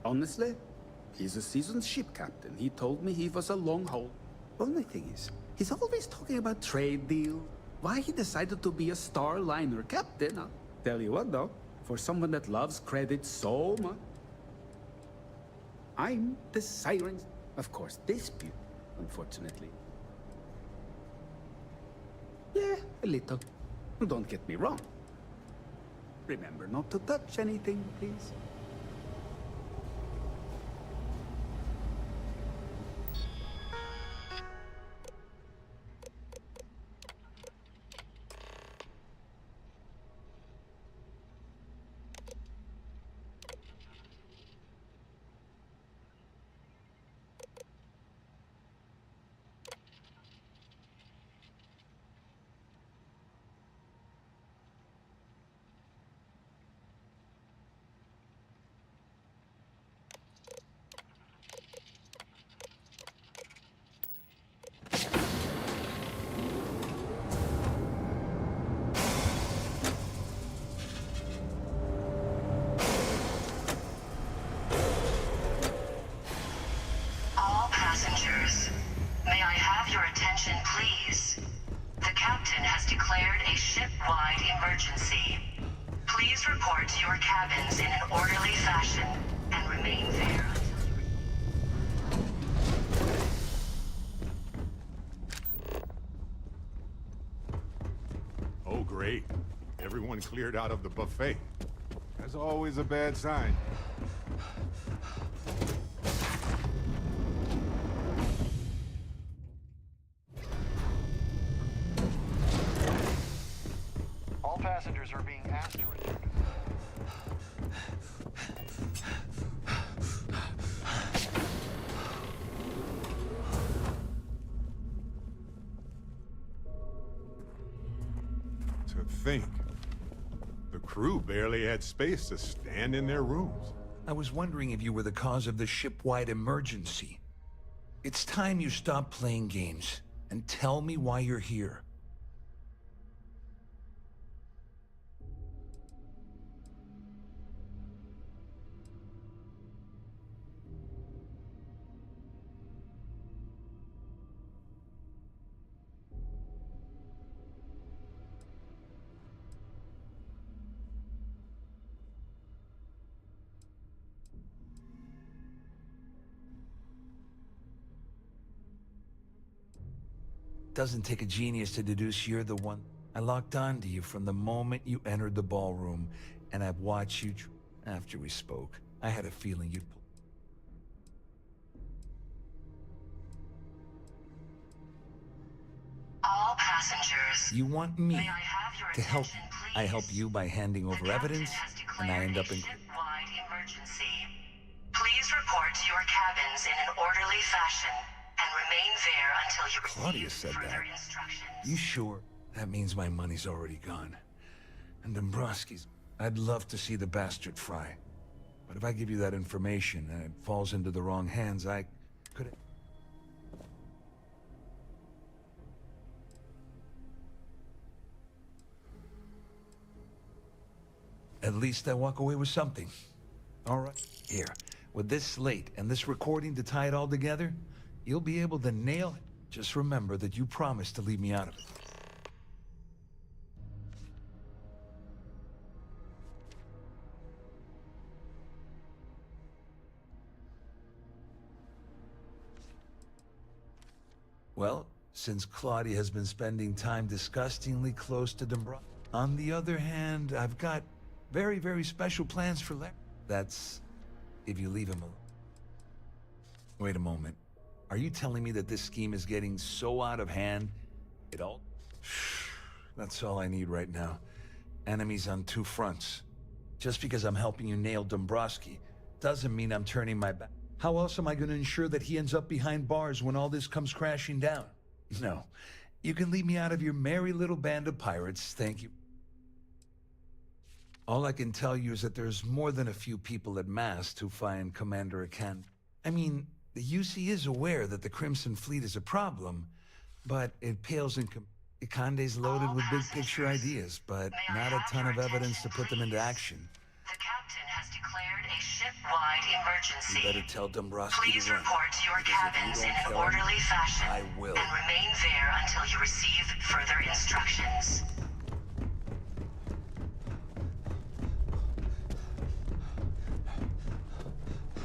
Honestly, he's a seasoned ship captain. He told me he was a long haul. Only thing is, he's always talking about trade deal. Why he decided to be a Starliner captain, I'll tell you what though, for someone that loves credit so much. I'm the Sirens. Of course, dispute, unfortunately. Yeah, a little. Don't get me wrong. Remember not to touch anything, please. Passengers, may I have your attention, please? The captain has declared a ship-wide emergency. Please report to your cabins in an orderly fashion and remain there. Oh, great. Everyone cleared out of the buffet. That's always a bad sign. All passengers are being asked to return. To think, the crew barely had space to stand in their rooms. I was wondering if you were the cause of the ship-wide emergency. It's time you stop playing games and tell me why you're here. Doesn't take a genius to deduce you're the one. I locked on to you from the moment you entered the ballroom, and I've watched you after we spoke. I had a feeling you'd pull. All passengers. You want me May I have your to help. attention, I please? help you by handing over The captain evidence, has and I declared end up a in... ship-wide emergency. Please report to your cabins in an orderly fashion and remain there until you Claudia receive said further that. instructions. You sure? That means my money's already gone. And Dombrowski's... I'd love to see the bastard fry. But if I give you that information and it falls into the wrong hands, I could... At least I walk away with something. All right. Here, with this slate and this recording to tie it all together, you'll be able to nail it. Just remember that you promised to leave me out of it. Well, since Claudia has been spending time disgustingly close to Dombrowski. On the other hand, I've got very, very special plans for Larry. That's if you leave him alone. Wait a moment. Are you telling me that this scheme is getting so out of hand? It all... That's all I need right now. Enemies on two fronts. Just because I'm helping you nail Dombrowski doesn't mean I'm turning my back. How else am I going to ensure that he ends up behind bars when all this comes crashing down? No. You can leave me out of your merry little band of pirates, thank you. All I can tell you is that there's more than a few people at Mast who find Commander Akan. I mean, the UC is aware that the Crimson Fleet is a problem, but it pales in Ikande's loaded with big-picture ideas, but not a ton of evidence to put them into action. The captain has declared a ship-wide emergency. You better tell Dombrowski Please to run. report to your Because if you cabins don't in an tell him, orderly fashion. I will. And remain there until you receive further instructions.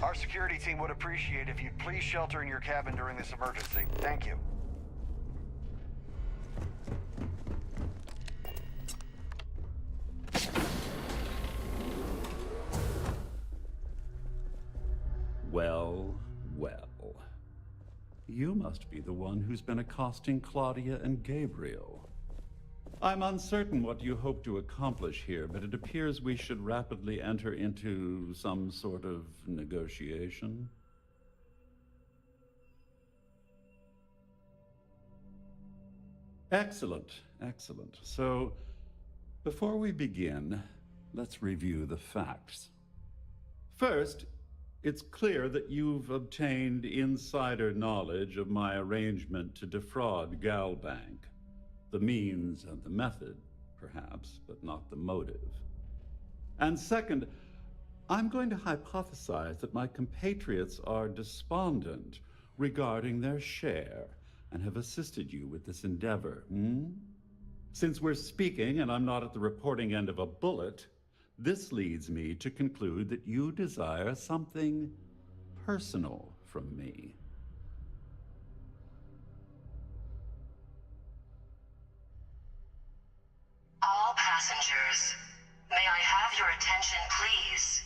Our security team would appreciate if you'd please shelter in your cabin during this emergency. Thank you. Well, well. You must be the one who's been accosting Claudia and Gabriel. I'm uncertain what you hope to accomplish here, but it appears we should rapidly enter into some sort of negotiation. Excellent, excellent. So, before we begin, let's review the facts. First, it's clear that you've obtained insider knowledge of my arrangement to defraud Galbank. The means and the method, perhaps, but not the motive. And second, I'm going to hypothesize that my compatriots are despondent regarding their share and have assisted you with this endeavor. Since we're speaking and I'm not at the reporting end of a bullet, this leads me to conclude that you desire something personal from me. All passengers, may I have your attention, please?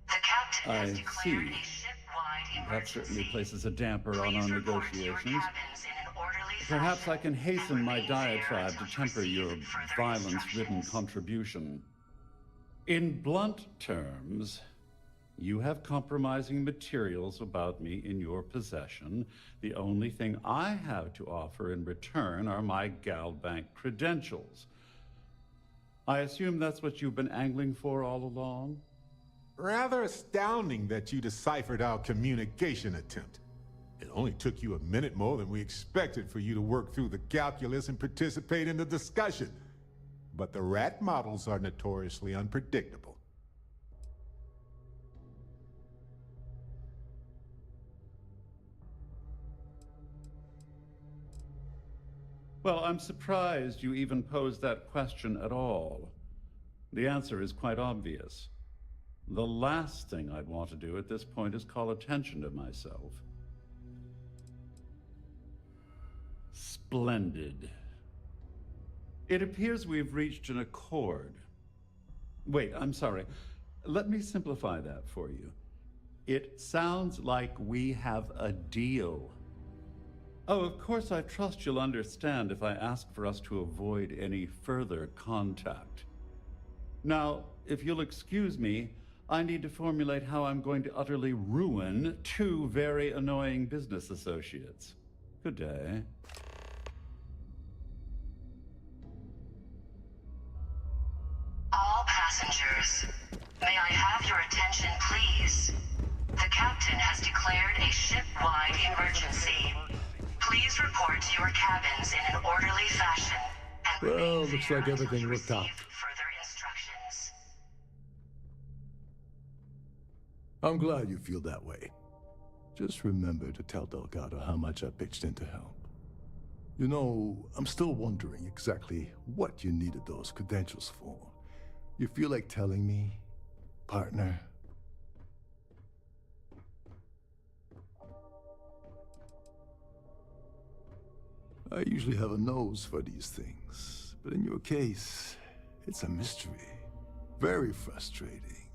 The captain has declared a ship-wide That certainly places a damper on our Please report to your negotiations. cabins in an orderly Perhaps fashion I can hasten and my remain there diatribe until to you temper receive your further violence-ridden instructions. contribution. In blunt terms, you have compromising materials about me in your possession. The only thing I have to offer in return are my Galbank credentials. I assume that's what you've been angling for all along? Rather astounding that you deciphered our communication attempt. It only took you a minute more than we expected for you to work through the calculus and participate in the discussion. But the rat models are notoriously unpredictable. Well, I'm surprised you even posed that question at all. The answer is quite obvious. The last thing I'd want to do at this point is call attention to myself. Splendid. It appears we've reached an accord. Wait, I'm sorry. Let me simplify that for you. It sounds like we have a deal. Oh, of course, I trust you'll understand if I ask for us to avoid any further contact. Now, if you'll excuse me, I need to formulate how I'm going to utterly ruin two very annoying business associates. Good day. All passengers, may I have your attention, please? The captain has declared a ship-wide emergency. Please report to your cabins in an orderly fashion. And Well, looks like everything you worked out. receive further instructions. I'm glad you feel that way. Just remember to tell Delgado how much I pitched in to help. You know, I'm still wondering exactly what you needed those credentials for. You feel like telling me, partner? I usually have a nose for these things, but in your case, it's a mystery. Very frustrating.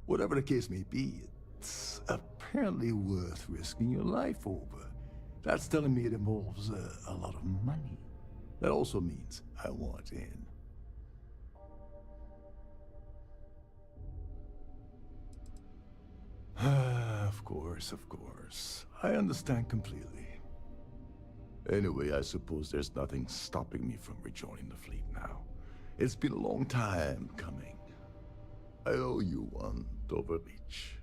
Whatever the case may be, it It's apparently worth risking your life over. That's telling me it involves a lot of money. That also means I want in. Of course, of course. I understand completely. Anyway, I suppose there's nothing stopping me from rejoining the fleet now. It's been a long time coming. I owe you one, Doverbeach.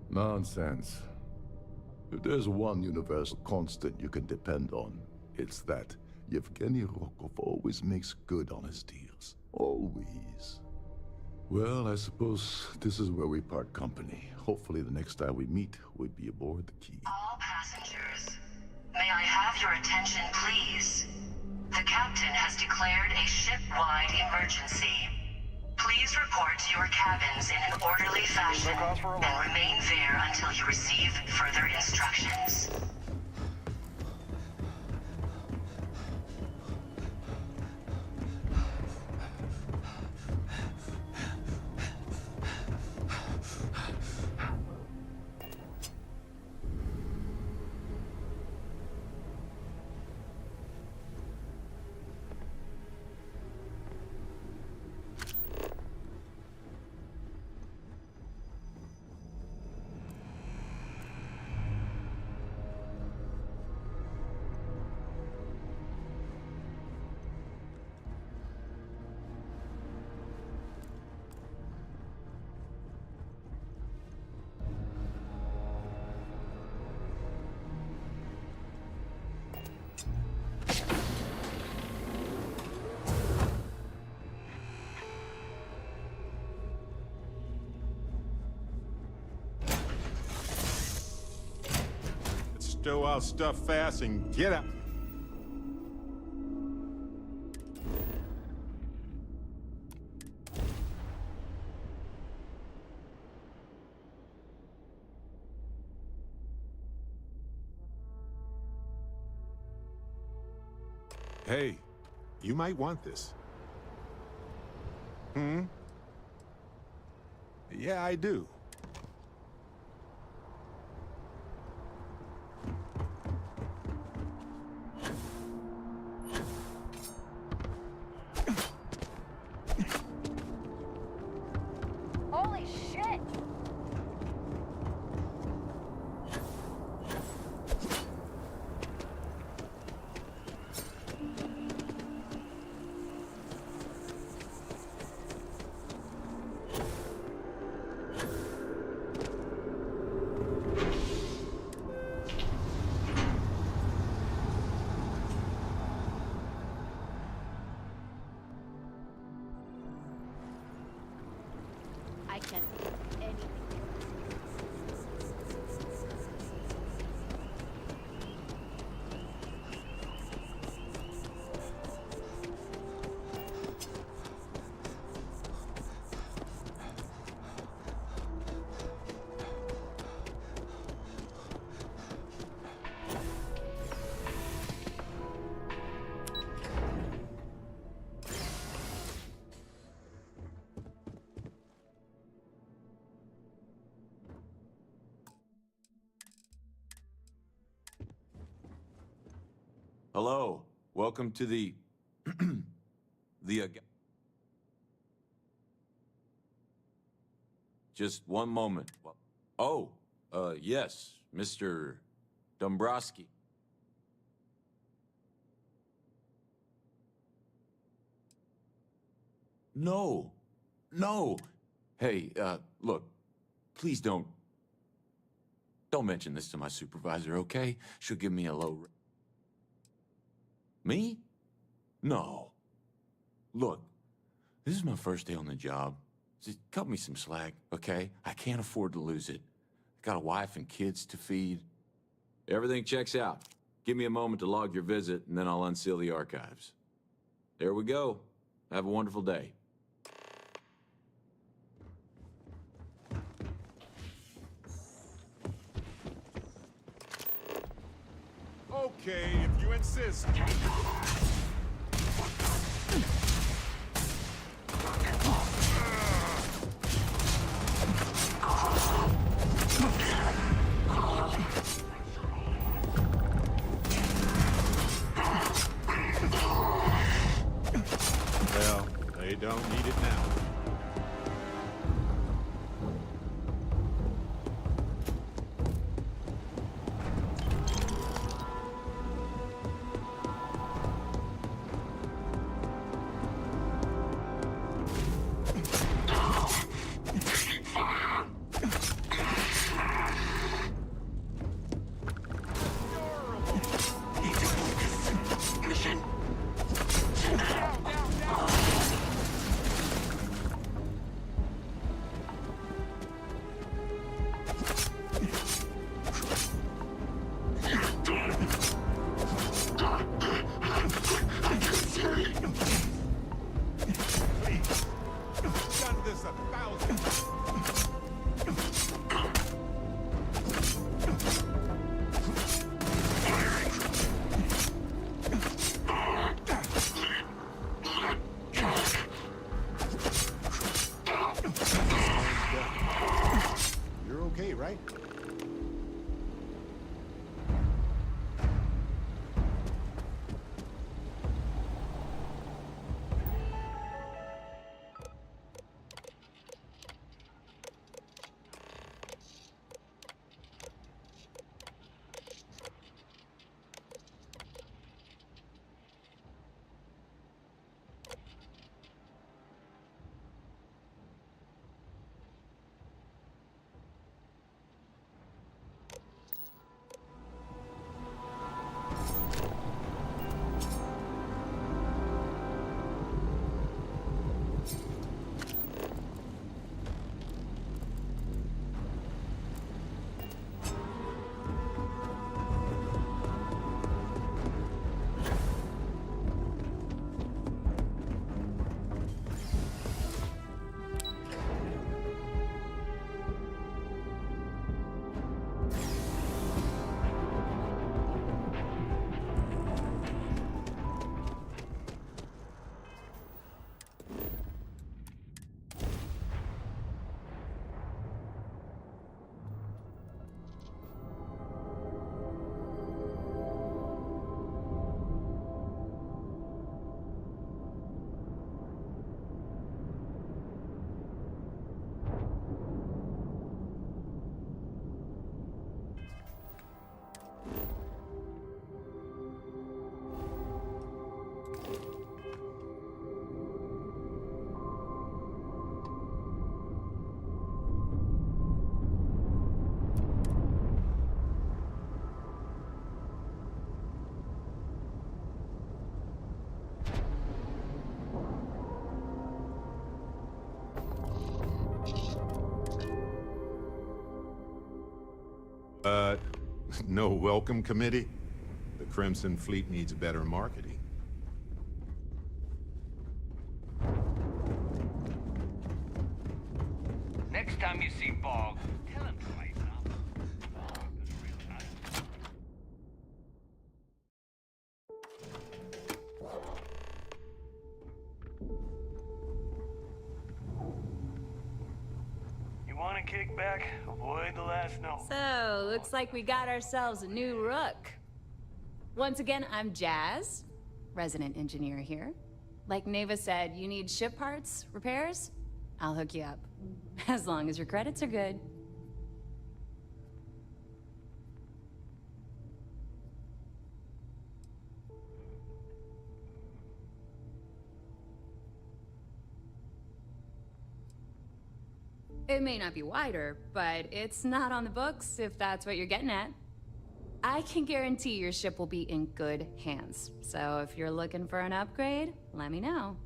Nonsense. If there's one universal constant you can depend on, it's that Yevgeny Rokov always makes good on his deals. Always. Well, I suppose this is where we part company. Hopefully the next time we meet, we'll be aboard the Key. All passengers, may I have your attention, please? The captain has declared a ship-wide emergency. Please report to your cabins in an orderly fashion and remain there until you receive further instructions. Stow our stuff fast and get out. Hey, you might want this. Yeah, I do. Holy shit! I can't think of anything. Hello, welcome to the just one moment. Oh, yes, Mr. Dombrowski. No, no. Hey, look, please don't mention this to my supervisor, okay? She'll give me a low rate. Me? No. Look, this is my first day on the job. Just cut me some slack, okay? I can't afford to lose it. I got a wife and kids to feed. Everything checks out. Give me a moment to log your visit, and then I'll unseal the archives. There we go. Have a wonderful day. Okay, if you insist. Well, they don't need it now. You're okay, right? No welcome committee? The Crimson Fleet needs better marketing. Next time you see Bog, tell him to lighten up. You want a kickback? Avoid the last note. So, looks like we got ourselves a new rook. Once again, I'm Jazz, resident engineer here. Like Neva said, you need ship parts, repairs? I'll hook you up. As long as your credits are good. It may not be wider, but it's not on the books, if that's what you're getting at. I can guarantee your ship will be in good hands. So if you're looking for an upgrade, let me know.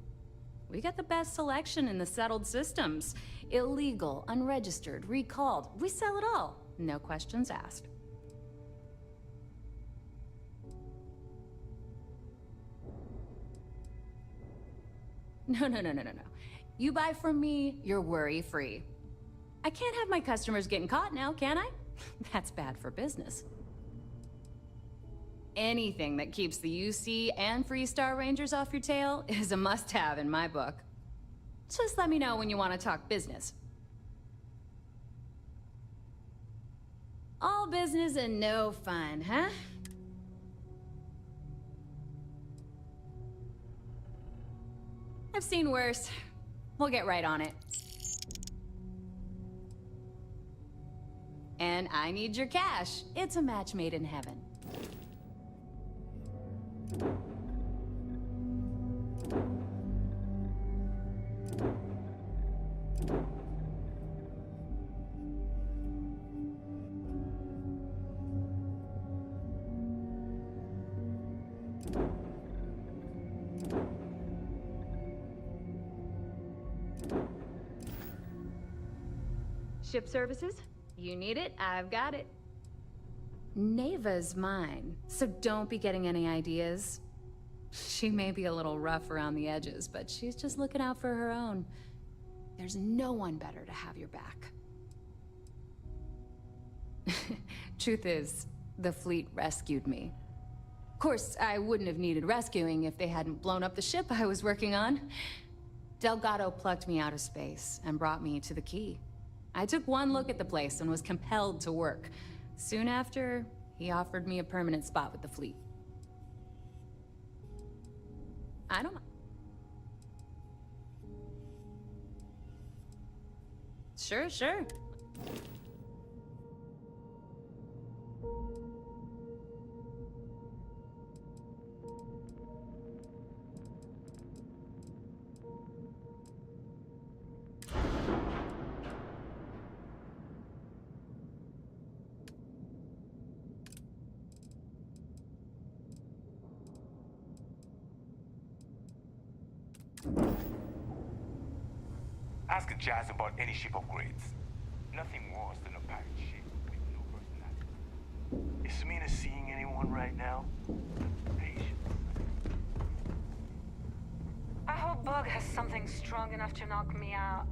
We got the best selection in the settled systems. Illegal, unregistered, recalled. We sell it all. No questions asked. No. You buy from me, you're worry-free. I can't have my customers getting caught now, can I? That's bad for business. anything that keeps the UC and Freestar Rangers off your tail is a must-have in my book. Just let me know when you want to talk business. All business and no fun, huh? I've seen worse. We'll get right on it. And I need your cash. It's a match made in heaven. Ship services? You need it, I've got it. Neva's mine, so don't be getting any ideas. She may be a little rough around the edges, but she's just looking out for her own. There's no one better to have your back. Truth is, the fleet rescued me. Of course, I wouldn't have needed rescuing if they hadn't blown up the ship I was working on. Delgado plucked me out of space and brought me to the key. I took one look at the place and was compelled to work. Soon after, he offered me a permanent spot with the fleet. I don't mind. Sure. Ask Jazz about any ship upgrades. Nothing worse than a pirate ship with no personality. Is Samina seeing anyone right now? Patience. I hope Bug has something strong enough to knock me out.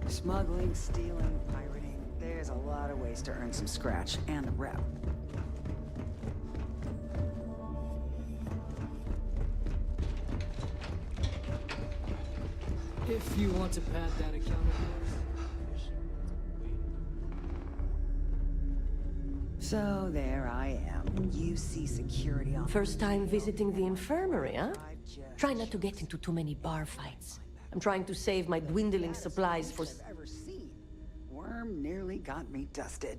Smuggling, stealing, pirating. There's a lot of ways to earn some scratch and a rep. If you want to pad that account of yours. So there I am. UC security on. First time visiting the infirmary, huh? Try not to get into too many bar fights. I'm trying to save my dwindling supplies for... Ever seen. Worm nearly got me dusted.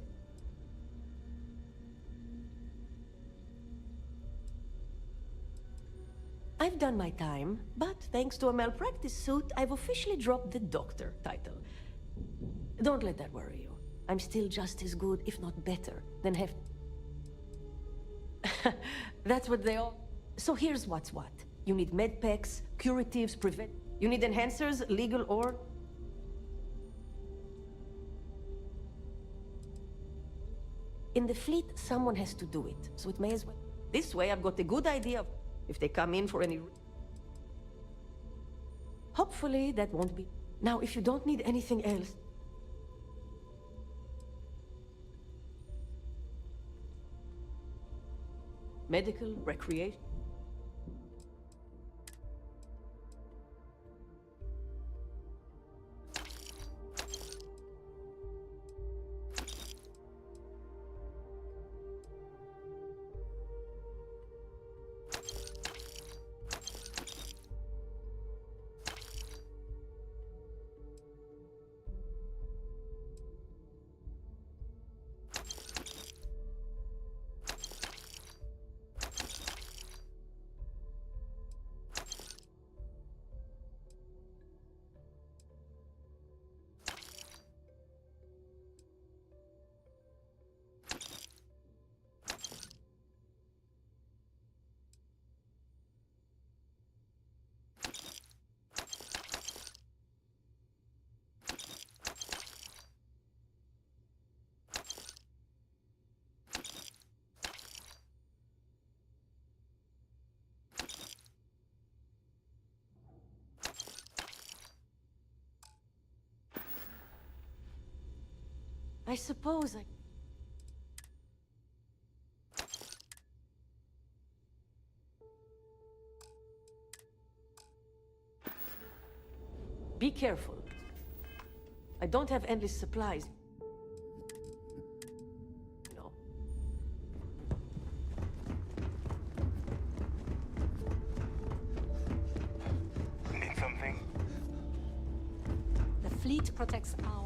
I've done my time, but thanks to a malpractice suit, I've officially dropped the doctor title. Don't let that worry you. I'm still just as good, if not better, than That's what they all... So here's what's what. You need medpacks, curatives, prevent... You need enhancers, legal or... In the fleet, someone has to do it, so it may as well... This way, I've got a good idea of if they come in for any... Hopefully, that won't be... Now, if you don't need anything else... Medical, recreation... I suppose I... Be careful. I don't have endless supplies. No. Need something? The fleet protects our...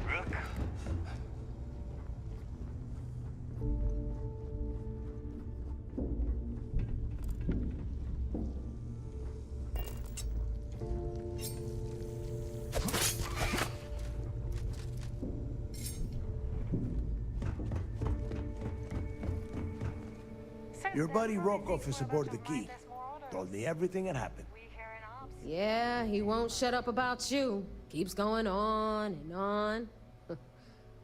Rook? Your buddy Rokov is aboard the Key. Told me everything that happened. Yeah, he won't shut up about you. Keeps going on and on.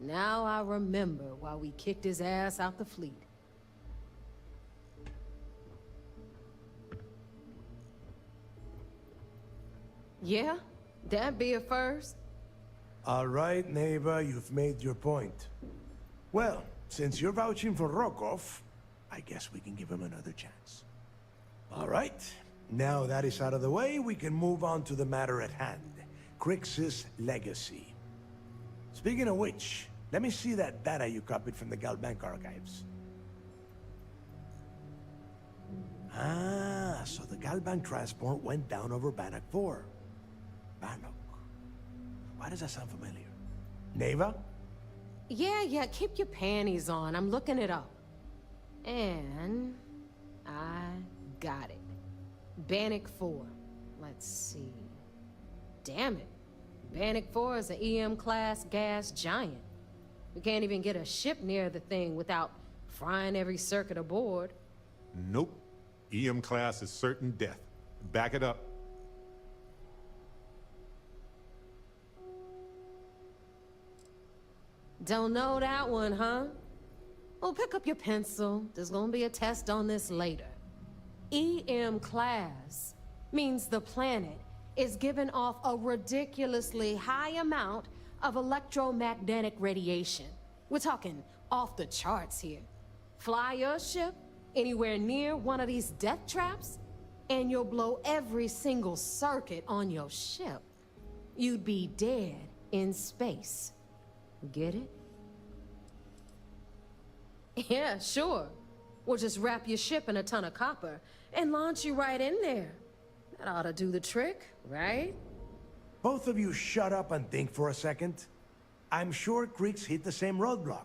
Now I remember why we kicked his ass out the fleet. Yeah, that'd be a first. All right, neighbor, you've made your point. Well, since you're vouching for Rokov, I guess we can give him another chance. All right, now that is out of the way, we can move on to the matter at hand. Crix's legacy. Speaking of which, let me see that data you copied from the Galbank archives. Ah, so the Galbank transport went down over Bannock 4. Bannock. Why does that sound familiar? Neva? Yeah, keep your panties on. I'm looking it up. And I got it. Bannock 4. Let's see. Damn it. Bannock 4 is an EM-class gas giant. We can't even get a ship near the thing without frying every circuit aboard. Nope. EM class is certain death. Back it up. Don't know that one, huh? Well, pick up your pencil. There's gonna be a test on this later. EM class means the planet is giving off a ridiculously high amount of electromagnetic radiation. We're talking off the charts here. Fly your ship anywhere near one of these death traps, and you'll blow every single circuit on your ship. You'd be dead in space. Get it? Yeah, sure. We'll just wrap your ship in a ton of copper and launch you right in there. That ought to do the trick, right? Both of you shut up and think for a second. I'm sure Crix hit the same roadblock.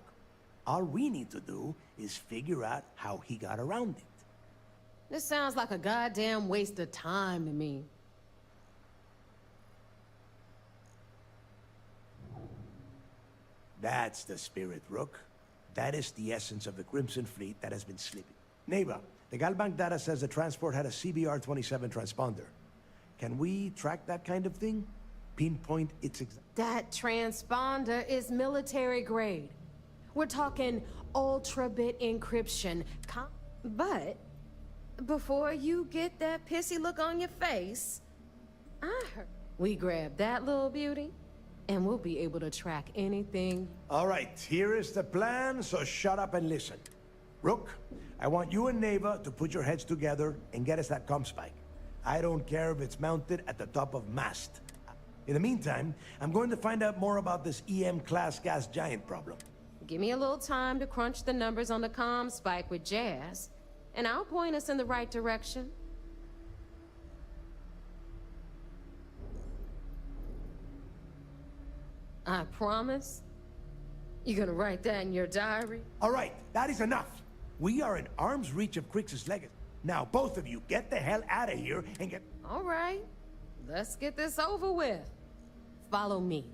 All we need to do is figure out how he got around it. This sounds like a goddamn waste of time to me. That's the spirit, Rook. That is the essence of the Crimson Fleet that has been slipping. Neva, the Galbank data says the transport had a CBR-27 transponder. Can we track that kind of thing? Pinpoint its exact... That transponder is military grade. We're talking ultra-bit encryption. But before you get that pissy look on your face, I heard we grab that little beauty, and we'll be able to track anything. All right, here is the plan, so shut up and listen. Rook, I want you and Neva to put your heads together and get us that comm spike. I don't care if it's mounted at the top of mast. In the meantime, I'm going to find out more about this EM-class gas giant problem. Give me a little time to crunch the numbers on the comm spike with Jazz, and I'll point us in the right direction. I promise. You gonna write that in your diary? All right, that is enough. We are in arm's reach of Crix's legacy. Now, both of you, get the hell out of here and get... All right, let's get this over with. Follow me.